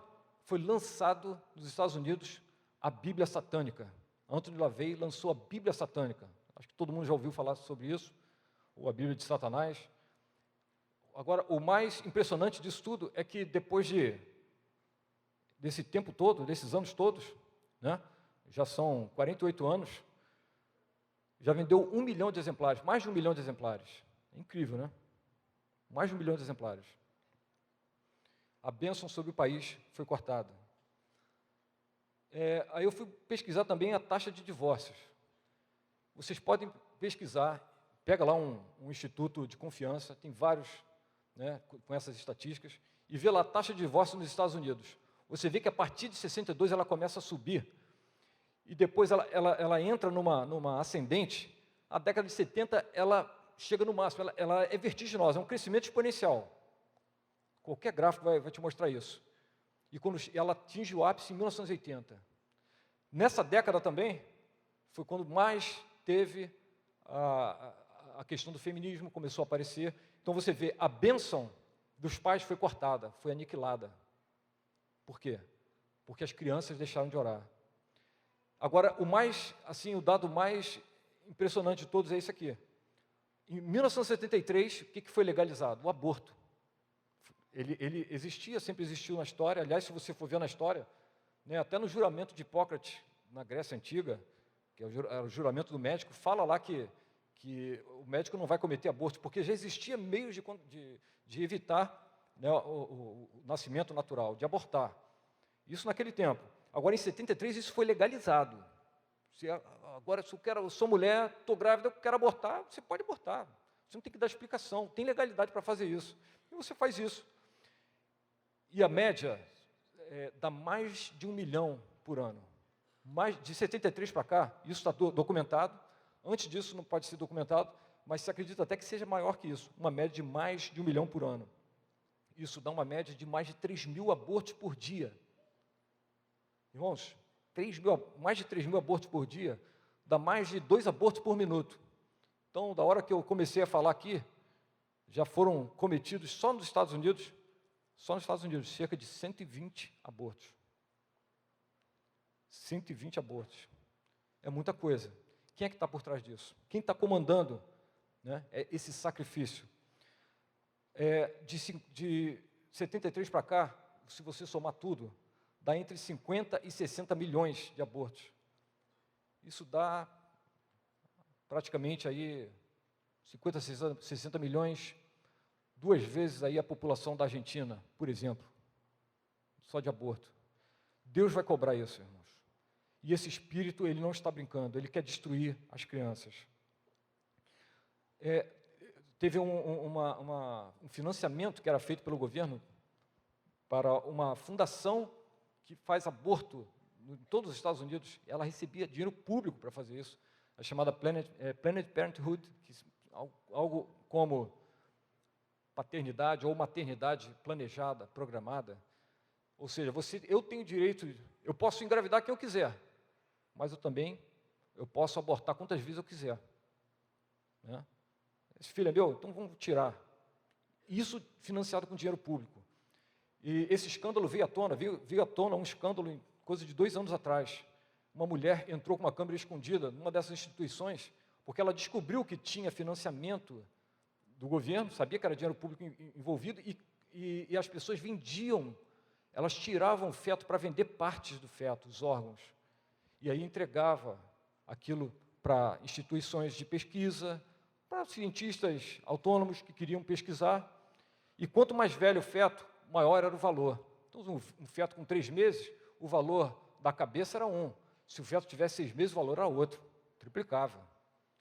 foi lançado nos Estados Unidos a Bíblia Satânica. Anthony LaVey lançou a Bíblia Satânica. Acho que todo mundo já ouviu falar sobre isso, ou a Bíblia de Satanás. Agora, o mais impressionante disso tudo é que depois desse tempo todo, desses anos todos, né, já são 48 anos, já vendeu 1 milhão de exemplares, mais de 1 milhão de exemplares. É incrível, né? Mais de 1 milhão de exemplares. A bênção sobre o país foi cortada. Aí eu fui pesquisar também a taxa de divórcios. Vocês podem pesquisar, pega lá um instituto de confiança, tem vários, né, com essas estatísticas, e vê lá a taxa de divórcio nos Estados Unidos. Você vê que a partir de 62 ela começa a subir, e depois ela entra numa ascendente. A década de 70 ela chega no máximo, ela é vertiginosa, é um crescimento exponencial. Qualquer gráfico vai te mostrar isso. E quando ela atinge o ápice em 1980. Nessa década também, foi quando mais teve a questão do feminismo, começou a aparecer. Então você vê, a bênção dos pais foi cortada, foi aniquilada. Por quê? Porque as crianças deixaram de orar. Agora, o dado mais impressionante de todos é esse aqui. Em 1973, o que foi legalizado? O aborto. Ele existia, sempre existiu na história. Aliás, se você for ver na história, né, até no juramento de Hipócrates, na Grécia Antiga, que é o juramento do médico, fala lá que o médico não vai cometer aborto, porque já existia meios de evitar, né, o nascimento natural, de abortar. Isso naquele tempo. Agora, em 73, isso foi legalizado. Agora, se eu sou mulher, estou grávida, eu quero abortar, você pode abortar. Você não tem que dar explicação, tem legalidade para fazer isso. E você faz isso. E a média dá mais de 1 milhão por ano. Mais de 73 para cá, isso está documentado. Antes disso não pode ser documentado, mas se acredita até que seja maior que isso. Uma média de mais de 1 milhão por ano. Isso dá uma média de mais de 3 mil abortos por dia. Irmãos, mais de 3 mil abortos por dia dá mais de 2 abortos por minuto. Então, da hora que eu comecei a falar aqui, já foram cometidos só nos Estados Unidos, cerca de 120 abortos. 120 abortos. É muita coisa. Quem é que está por trás disso? Quem está comandando né? É esse sacrifício. De 73 para cá, se você somar tudo, dá entre 50 e 60 milhões de abortos. Isso dá praticamente aí 50, 60 milhões, 2 vezes aí a população da Argentina, por exemplo, só de aborto. Deus vai cobrar isso, irmãos. E esse espírito, ele não está brincando, ele quer destruir as crianças. Teve um financiamento que era feito pelo governo para uma fundação que faz aborto em todos os Estados Unidos. Ela recebia dinheiro público para fazer isso, a chamada Planned Parenthood, algo como paternidade ou maternidade planejada, programada. Ou seja, eu tenho direito, eu posso engravidar quem eu quiser, mas eu posso abortar quantas vezes eu quiser, né? Esse filho é meu, então vamos tirar. Isso financiado com dinheiro público. E esse escândalo veio à tona um escândalo em coisa de 2 anos atrás. Uma mulher entrou com uma câmera escondida numa dessas instituições, porque ela descobriu que tinha financiamento do governo, sabia que era dinheiro público envolvido, e as pessoas vendiam, elas tiravam o feto para vender partes do feto, os órgãos, e aí entregava aquilo para instituições de pesquisa, para cientistas autônomos que queriam pesquisar, e quanto mais velho o feto, maior era o valor. Então, um feto com 3 meses, o valor da cabeça era 1. Se o feto tivesse 6 meses, o valor era outro, triplicava,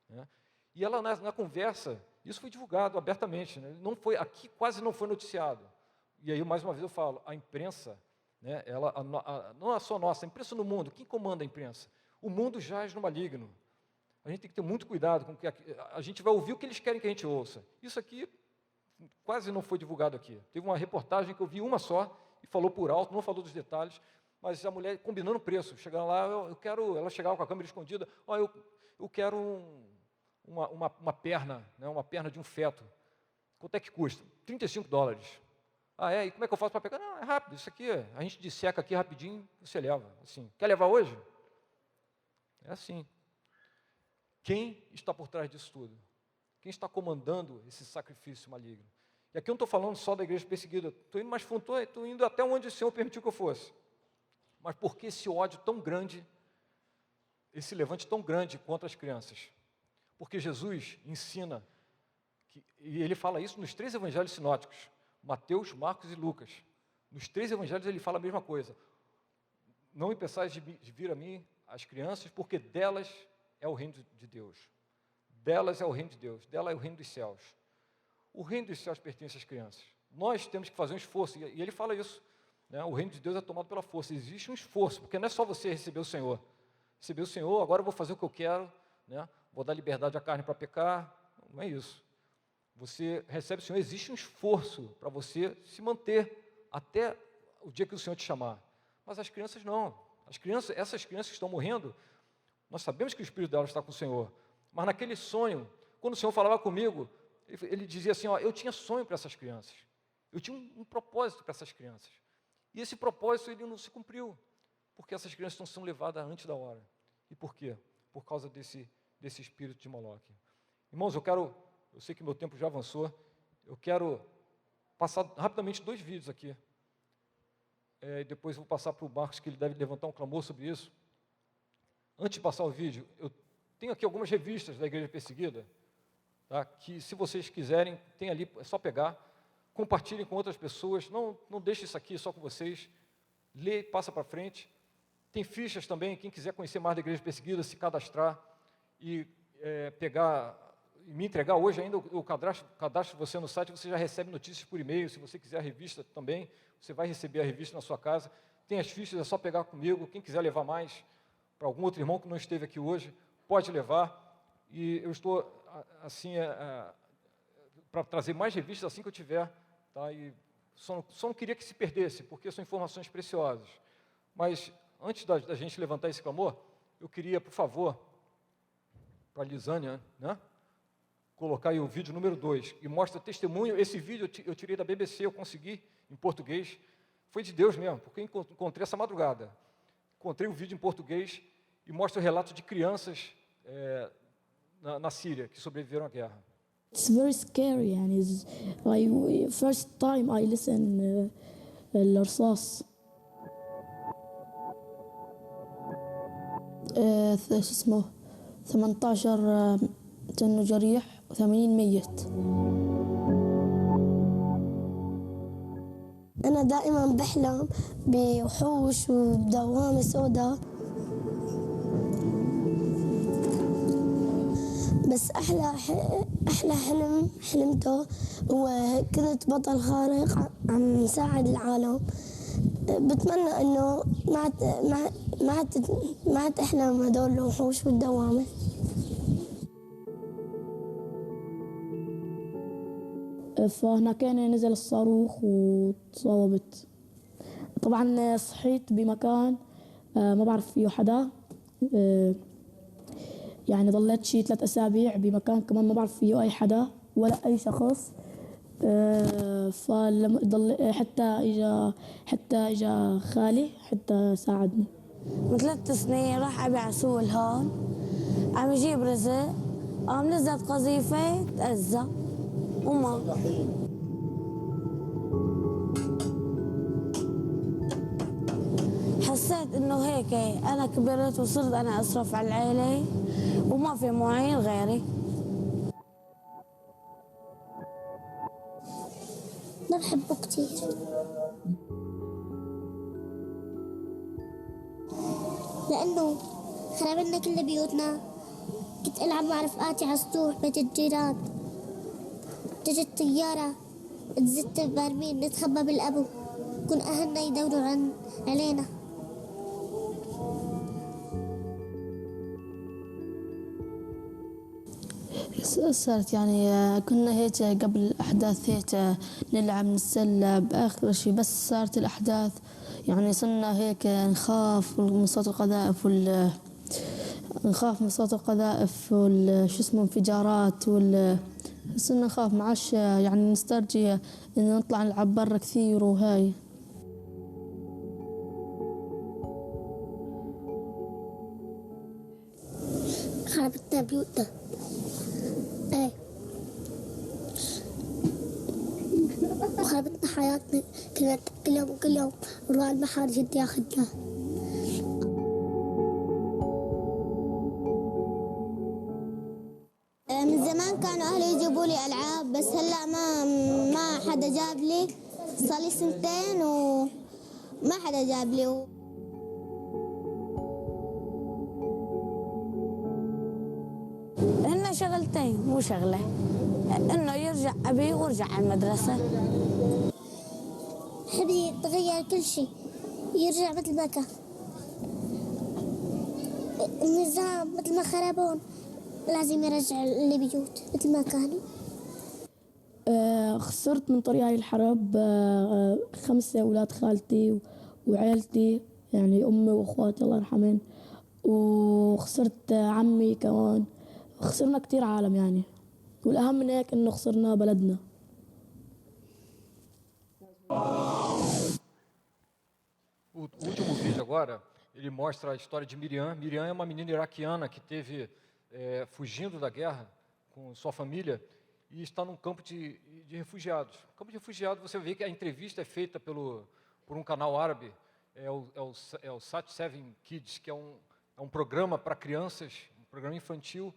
né? E ela, na conversa, isso foi divulgado abertamente, né? Aqui quase não foi noticiado. E aí, mais uma vez eu falo, a imprensa, né, não é só nossa, a imprensa no mundo, quem comanda a imprensa? O mundo jaz no maligno. A gente tem que ter muito cuidado com o que a gente vai ouvir o que eles querem que a gente ouça. Isso aqui quase não foi divulgado aqui. Teve uma reportagem que eu vi uma só e falou por alto, não falou dos detalhes, mas a mulher combinando o preço. Chegando lá, ela chegava com a câmera escondida, eu quero uma perna, né, uma perna de um feto. Quanto é que custa? $35. E como é que eu faço para pegar? Não, é rápido, isso aqui, a gente disseca aqui rapidinho, você leva. Assim, quer levar hoje? É assim. Quem está por trás disso tudo? Quem está comandando esse sacrifício maligno? E aqui eu não estou falando só da igreja perseguida, estou indo mais fundo, estou indo até onde o Senhor permitiu que eu fosse. Mas por que esse ódio tão grande, esse levante tão grande contra as crianças? Porque Jesus ensina, e ele fala isso nos 3 evangelhos sinóticos, Mateus, Marcos e Lucas. Nos 3 evangelhos ele fala a mesma coisa. Não impeçais de vir a mim as crianças, porque delas é o reino de Deus. Delas é o reino de Deus, dela é o reino dos céus. O reino dos céus pertence às crianças. Nós temos que fazer um esforço, e ele fala isso, né? O reino de Deus é tomado pela força. Existe um esforço, porque não é só você receber o Senhor. Receber o Senhor, agora eu vou fazer o que eu quero, né? Vou dar liberdade à carne para pecar. Não é isso. Você recebe o Senhor, existe um esforço para você se manter até o dia que o Senhor te chamar. Mas as crianças não. Essas crianças que estão morrendo, nós sabemos que o espírito delas está com o Senhor. Mas naquele sonho, quando o Senhor falava comigo, ele dizia assim, eu tinha sonho para essas crianças. Eu tinha um propósito para essas crianças. E esse propósito ele não se cumpriu, porque essas crianças estão sendo levadas antes da hora. E por quê? Por causa desse espírito de Moloque. Irmãos, eu sei que meu tempo já avançou, eu quero passar rapidamente 2 vídeos aqui. E depois eu vou passar para o Marcos, que ele deve levantar um clamor sobre isso. Antes de passar o vídeo, eu tenho aqui algumas revistas da Igreja Perseguida, tá? Que se vocês quiserem, tem ali, é só pegar, compartilhem com outras pessoas, não deixe isso aqui só com vocês, lê e passa para frente. Tem fichas também, quem quiser conhecer mais da Igreja Perseguida, se cadastrar e pegar, e me entregar hoje ainda o cadastro você no site, você já recebe notícias por e-mail, se você quiser a revista também, você vai receber a revista na sua casa. Tem as fichas, é só pegar comigo, quem quiser levar mais, para algum outro irmão que não esteve aqui hoje, pode levar, e eu estou, assim, para trazer mais revistas assim que eu tiver, tá? E só não queria que se perdesse, porque são informações preciosas. Mas, antes da gente levantar esse clamor, eu queria, por favor, para a Lisânia, né, colocar aí o vídeo número 2, e mostra testemunho. Esse vídeo eu tirei da BBC, eu consegui, em português, foi de Deus mesmo, porque eu encontrei essa madrugada. Encontrei o vídeo em português, e mostra o relato de crianças na Síria, que sobreviveram à guerra. It's very scary يعني first time I listen الرصاص. شو اسمه 18 تنه جريح و80 ميت. أنا دائما بحلم بوحوش وبدوامة سوداء، بس أحلى حلم حلمته هو كنت بطل خارق عم يساعد العالم. بتمنى إنه ما عاد أحلم هدول الوحوش والدوامة. فهنا كان نزل الصاروخ وتصابت. طبعا صحيت بمكان ما بعرف فيه حدا، يعني ضليت شي 3 أسابيع بمكان كمان ما بعرف فيه أي حدا ولا أي شخص. فلما ضل حتى إجا خالي حتى ساعدني. من 3 سنين راح أبي عسول هون عم يجيب رزق، قام نزلت قذيفة تأذى وما حسيت إنه هيك أنا كبرت وصرت أنا أصرف على العيلة وما في معين غيري. ما بحبه كتير لأنه خرب لنا كل بيوتنا. كنت ألعب مع رفقاتي على السطوح بيت الجيران، تجي الطيارة تزت برميل نتخبى بالأبو، كن أهلنا يدوروا علينا. صارت يعني كنا هيك قبل الأحداث هيك نلعب نتسلى بآخر شيء، بس صارت الأحداث يعني صرنا هيك نخاف من صوت القذائف نخاف من صوت القذائف شو اسمه انفجارات صرنا نخاف معاش يعني نسترجي إن نطلع نلعب برا كثير وهاي. خربتنا بيوتنا. ايه وخربتنا حياتنا، كنا كل يوم نروح على البحر جدي ياخدنا. من زمان كانوا اهلي يجيبوا لي العاب، بس هلا ما حدا جاب لي، صار لي 2 سنين وما حدا جاب لي. هن شغلتين مو شغله، انه يرجع ابي وارجع على المدرسه. حبي يتغير كل شيء، يرجع مثل ما كان. النظام مثل ما خربون لازم يرجع البيوت مثل ما كانوا. خسرت من طريق هاي الحرب 5 أولاد خالتي وعائلتي، يعني أمي وأخواتي الله يرحمن، وخسرت عمي كمان. خسرنا كتير عالم يعني، والأهم من هيك إنه خسرنا بلدنا. O último vídeo agora, ele mostra a história de Miriam. Miriam é uma menina iraquiana que teve fugindo da guerra com sua família e está num campo de refugiados. Campo de refugiados, você vê que a entrevista é feita por um canal árabe, é o Sat 7 Kids, que é um programa para crianças, um programa infantil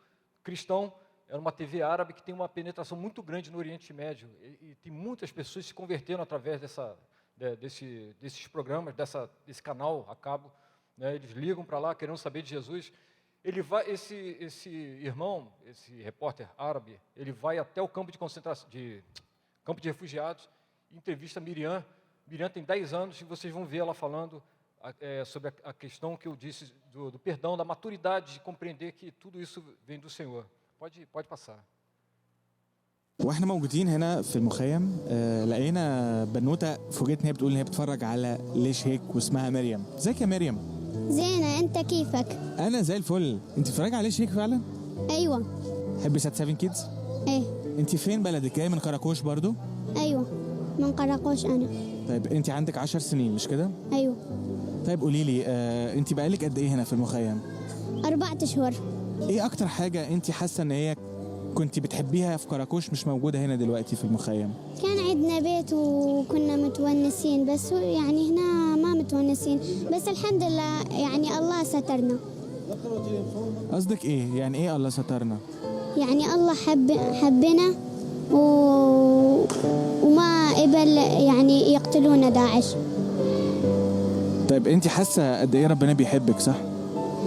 cristão. Era uma TV árabe que tem uma penetração muito grande no Oriente Médio e tem muitas pessoas se convertendo através desses programas, desse canal a cabo, né? Eles ligam para lá querendo saber de Jesus. Esse irmão, esse repórter árabe, ele vai até o campo de concentração, campo de refugiados, e entrevista Miriam. Miriam tem 10 anos e vocês vão ver ela falando sobre a questão que eu disse do perdão, da maturidade de compreender que tudo isso vem do Senhor. Pode passar. واحنا موجودين هنا في المخيم لقينا بنوته فوجئت ان هي بتقول ان هي بتتفرج على ليش هيك واسمها مريم. ازيك يا مريم؟ زينة، انت كيفك؟ انا زي الفل. انت بتتفرجي على ليش هيك فعلا؟ ايوه. تحبي سات 7 كيدز؟ ايه. انت فين بلدك؟ جايه من قراقوش برضو؟ ايوه من قراقوش انا. طيب انت عندك 10 سنين مش كده؟ ايوه. طيب قولي لي انت بقالك قد ايه هنا في المخيم؟ 4 أشهر. ايه اكتر حاجه انت حاسه ان هي كنت بتحبيها في كراكوش مش موجودة هنا دلوقتي في المخيم؟ كان عندنا بيت وكنا متونسين، بس يعني هنا ما متونسين، بس الحمد لله يعني الله سترنا. قصدك ايه؟ يعني ايه الله سترنا؟ يعني الله حبنا وما قبل يعني يقتلونا داعش. طيب انت حاسة قد ايه ربنا بيحبك صح؟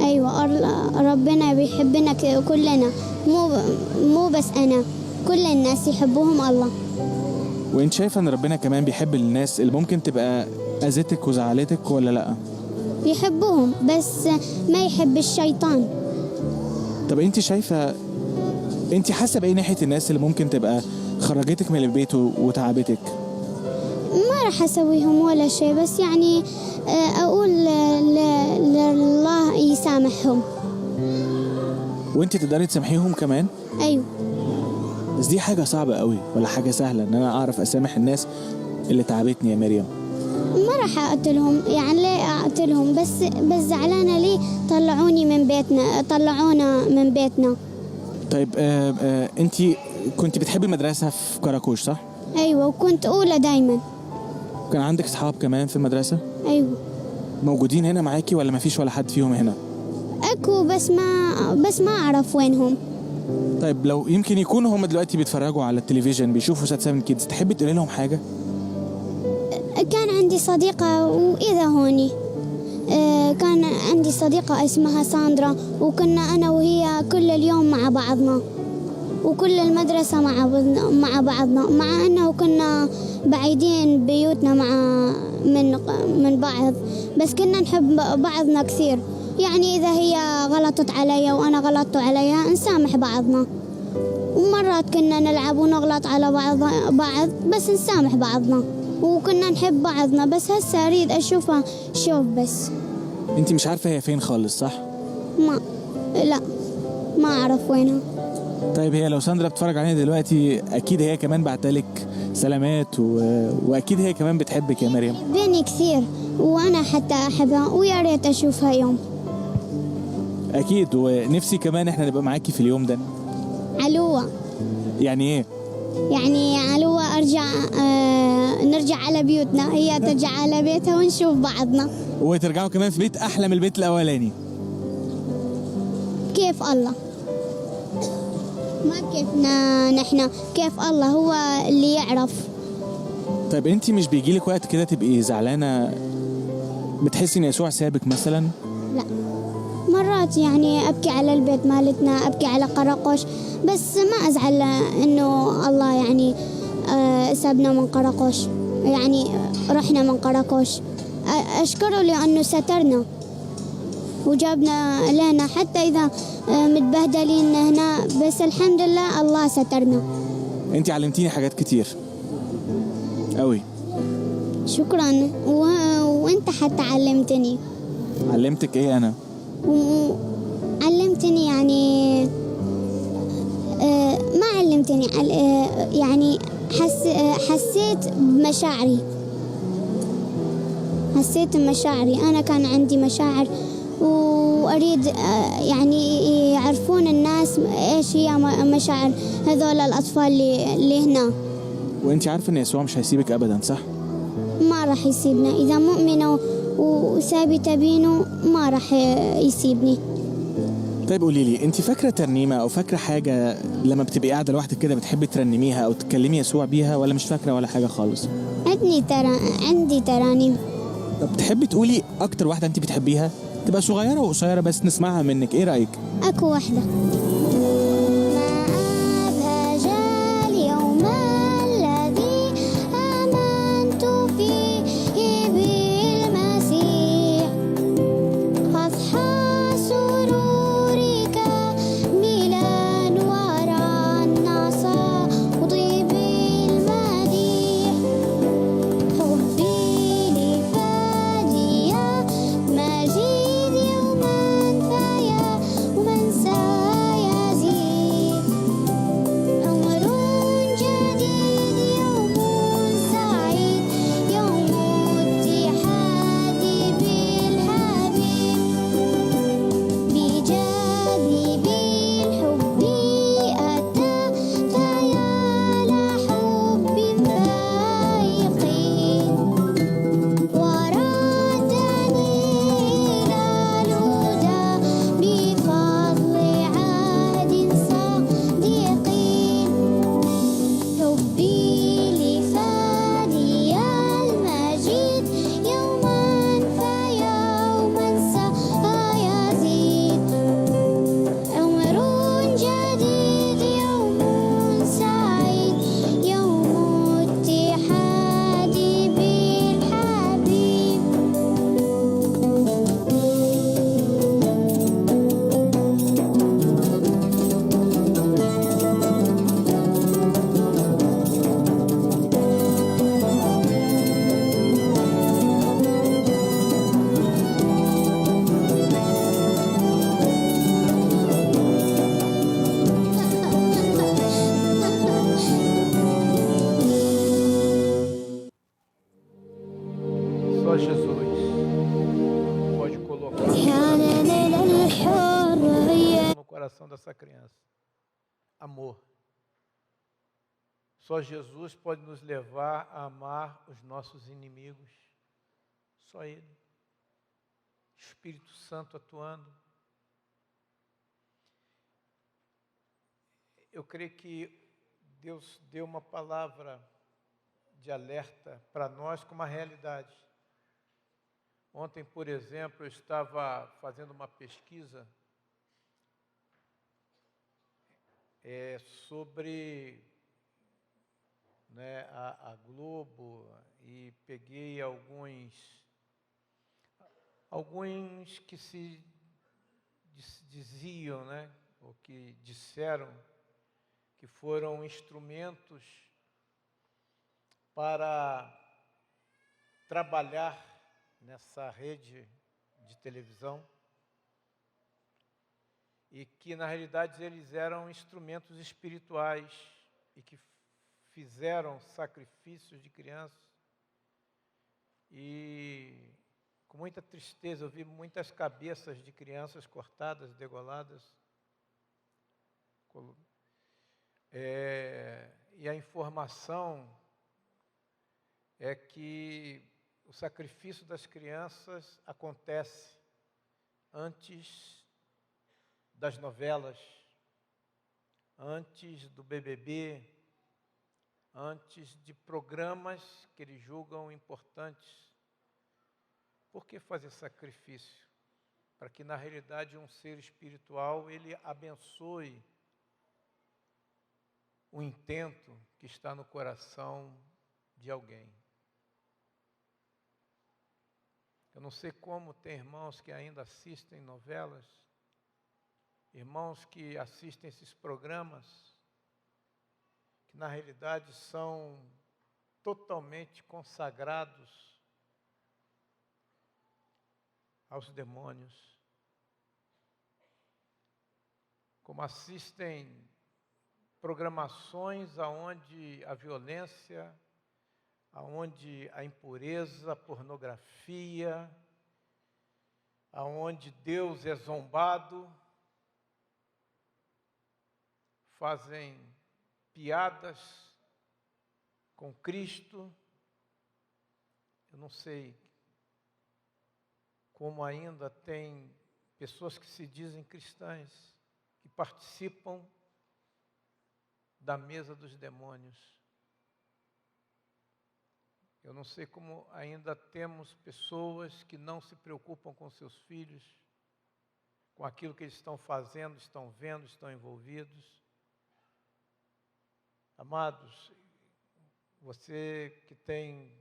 أيوة، ربنا بيحبنا كلنا، مو بس أنا، كل الناس يحبوهم الله. وانت شايفة ان ربنا كمان بيحب الناس اللي ممكن تبقى اذتك وزعلتك ولا لا؟ يحبهم بس ما يحب الشيطان. طب انت شايفة، انت حاسة بايه ناحية الناس اللي ممكن تبقى خرجتك من البيت وتعبتك؟ ما راح أسويهم ولا شيء، بس يعني أقول لله يسامحهم. وانت تقدري تسامحيهم كمان؟ أيوة. بس دي حاجة صعبة قوي ولا حاجة سهلة ان انا اعرف اسامح الناس اللي تعبتني يا مريم؟ ما راح أقتلهم، يعني ليه أقتلهم؟ بس زعلانة ليه طلعوني من بيتنا، طلعونا من بيتنا. طيب انت كنت بتحبي المدرسة في كراكوش صح؟ أيوة، وكنت أولى دايما. كان عندك اصحاب كمان في المدرسة؟ أيوة. موجودين هنا معاكي ولا مفيش ولا حد فيهم هنا؟ أكو بس ما أعرف وينهم. طيب لو يمكن يكونوا هم دلوقتي بيتفرجوا على التلفزيون بيشوفوا سات 7 كيدز، تحبي تقولي لهم حاجة؟ كان عندي صديقة وإذا هوني كان عندي صديقة اسمها ساندرا، وكنا أنا وهي كل اليوم مع بعضنا وكل المدرسة مع بعضنا، مع أنه كنا بعيدين بيوتنا من بعض، بس كنا نحب بعضنا كثير. يعني إذا هي غلطت علي وأنا غلطت عليها نسامح بعضنا، ومرات كنا نلعب ونغلط على بعض بس نسامح بعضنا، وكنا نحب بعضنا. بس هسه أريد أشوفها شوف بس. انت مش عارفة هي فين خالص صح؟ لا، ما أعرف وينها. طيب هي لو ساندرا بتتفرج علينا دلوقتي اكيد هي كمان بعتلك سلامات واكيد هي كمان بتحبك يا مريم. بيني كثير وأنا حتى أحبها، ويا ريت أشوفها يوم. اكيد، ونفسي كمان احنا نبقى معاكي في اليوم ده. علوة. يعني ايه؟ يعني علوة نرجع على بيوتنا، هي ترجع على بيتها ونشوف بعضنا. وترجعوا كمان في بيت احلى من البيت الاولاني. كيف الله؟ ما كيفنا نحن، كيف الله هو اللي يعرف. طيب انت مش بيجيلك وقت كده تبقي زعلانة بتحسي ان يسوع سابك مثلا؟ لا، مرات يعني أبكي على البيت مالتنا، أبكي على قراقوش، بس ما أزعل إنه الله يعني سابنا من قراقوش، يعني رحنا من قراقوش. أشكره لأنه سترنا وجابنا لنا، حتى إذا متبهدلين هنا، بس الحمد لله الله سترنا. انت علمتيني حاجات كتير قوي. شكرا. وانت حتى علمتني. علمتك ايه انا؟ علمتني يعني ما علمتني يعني حسيت بمشاعري، حسيت بمشاعري. أنا كان عندي مشاعر وأريد يعني يعرفون الناس إيش هي مشاعر هذول الأطفال اللي هنا. وانت عارفة ان يسوع مش هيسيبك ابدا صح؟ ما راح يسيبنا، إذا مؤمنة وثابتة بينه ما راح يسيبني. طيب قولي لي، انت فاكرة ترنيمة او فاكرة حاجة لما بتبقي قاعدة لوحدك كده بتحبي ترنميها او تكلمي يسوع بيها، ولا مش فاكرة ولا حاجة خالص؟ عندي ترانيم. طب تحبي تقولي اكتر واحدة انت بتحبيها؟ تبقى صغيرة وقصيرة بس نسمعها منك، ايه رأيك؟ أكو واحدة. ومنسايا coração dessa criança. Amor. Só Jesus pode nos levar a amar os nossos inimigos. Só Ele. Espírito Santo atuando. Eu creio que Deus deu uma palavra de alerta para nós com uma realidade. Ontem, por exemplo, eu estava fazendo uma pesquisa sobre a Globo e peguei alguns que se diziam, ou que disseram que foram instrumentos para trabalhar nessa rede de televisão e que, na realidade, eles eram instrumentos espirituais e que fizeram sacrifícios de crianças. E, com muita tristeza, eu vi muitas cabeças de crianças cortadas, degoladas. E a informação é que o sacrifício das crianças acontece antes das novelas, antes do BBB, antes de programas que eles julgam importantes. Por que fazer sacrifício? Para que, na realidade, um ser espiritual, ele abençoe o intento que está no coração de alguém. Eu não sei como tem irmãos que ainda assistem novelas, irmãos que assistem esses programas, que na realidade são totalmente consagrados aos demônios. Como assistem programações aonde a violência, aonde a impureza, a pornografia, aonde Deus é zombado, fazem piadas com Cristo. Eu não sei como ainda tem pessoas que se dizem cristãs, que participam da mesa dos demônios. Eu não sei como ainda temos pessoas que não se preocupam com seus filhos, com aquilo que eles estão fazendo, estão vendo, estão envolvidos. Amados, você que tem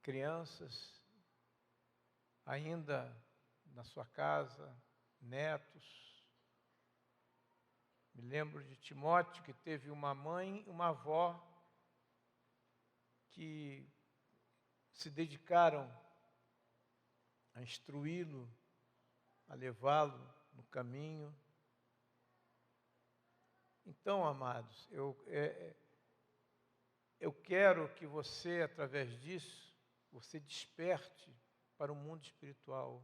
crianças ainda na sua casa, netos. Me lembro de Timóteo, que teve uma mãe e uma avó que se dedicaram a instruí-lo, a levá-lo no caminho. Então, amados, eu quero que você, através disso, você desperte para o mundo espiritual.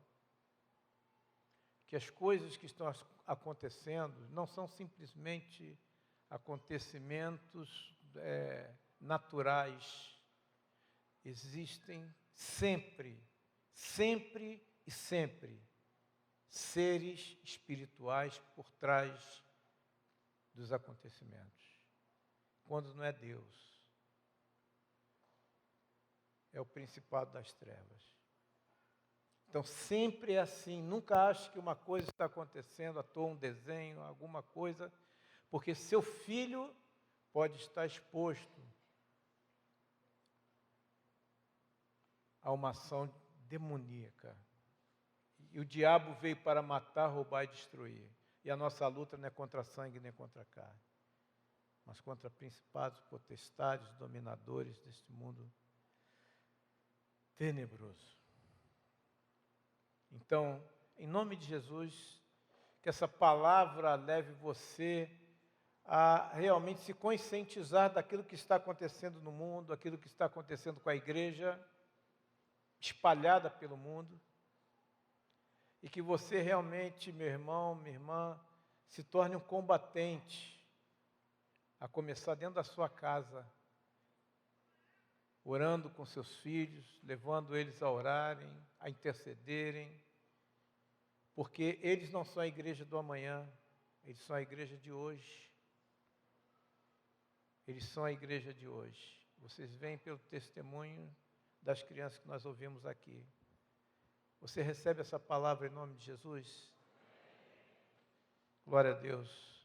Que as coisas que estão acontecendo não são simplesmente acontecimentos naturais. Existem sempre e sempre seres espirituais por trás dos acontecimentos. Quando não é Deus, é o principado das trevas. Então, sempre é assim. Nunca ache que uma coisa está acontecendo à toa, um desenho, alguma coisa, porque seu filho pode estar exposto a uma ação demoníaca. E o diabo veio para matar, roubar e destruir. E a nossa luta não é contra sangue nem contra carne, mas contra principados, potestades, dominadores deste mundo tenebroso. Então, em nome de Jesus, que essa palavra leve você a realmente se conscientizar daquilo que está acontecendo no mundo, aquilo que está acontecendo com a igreja, espalhada pelo mundo, e que você realmente, meu irmão, minha irmã, se torne um combatente, a começar dentro da sua casa, orando com seus filhos, levando eles a orarem, a intercederem, porque eles não são a igreja do amanhã, eles são a igreja de hoje. Eles são a igreja de hoje. Vocês veem pelo testemunho das crianças que nós ouvimos aqui. Você recebe essa palavra em nome de Jesus? Glória a Deus.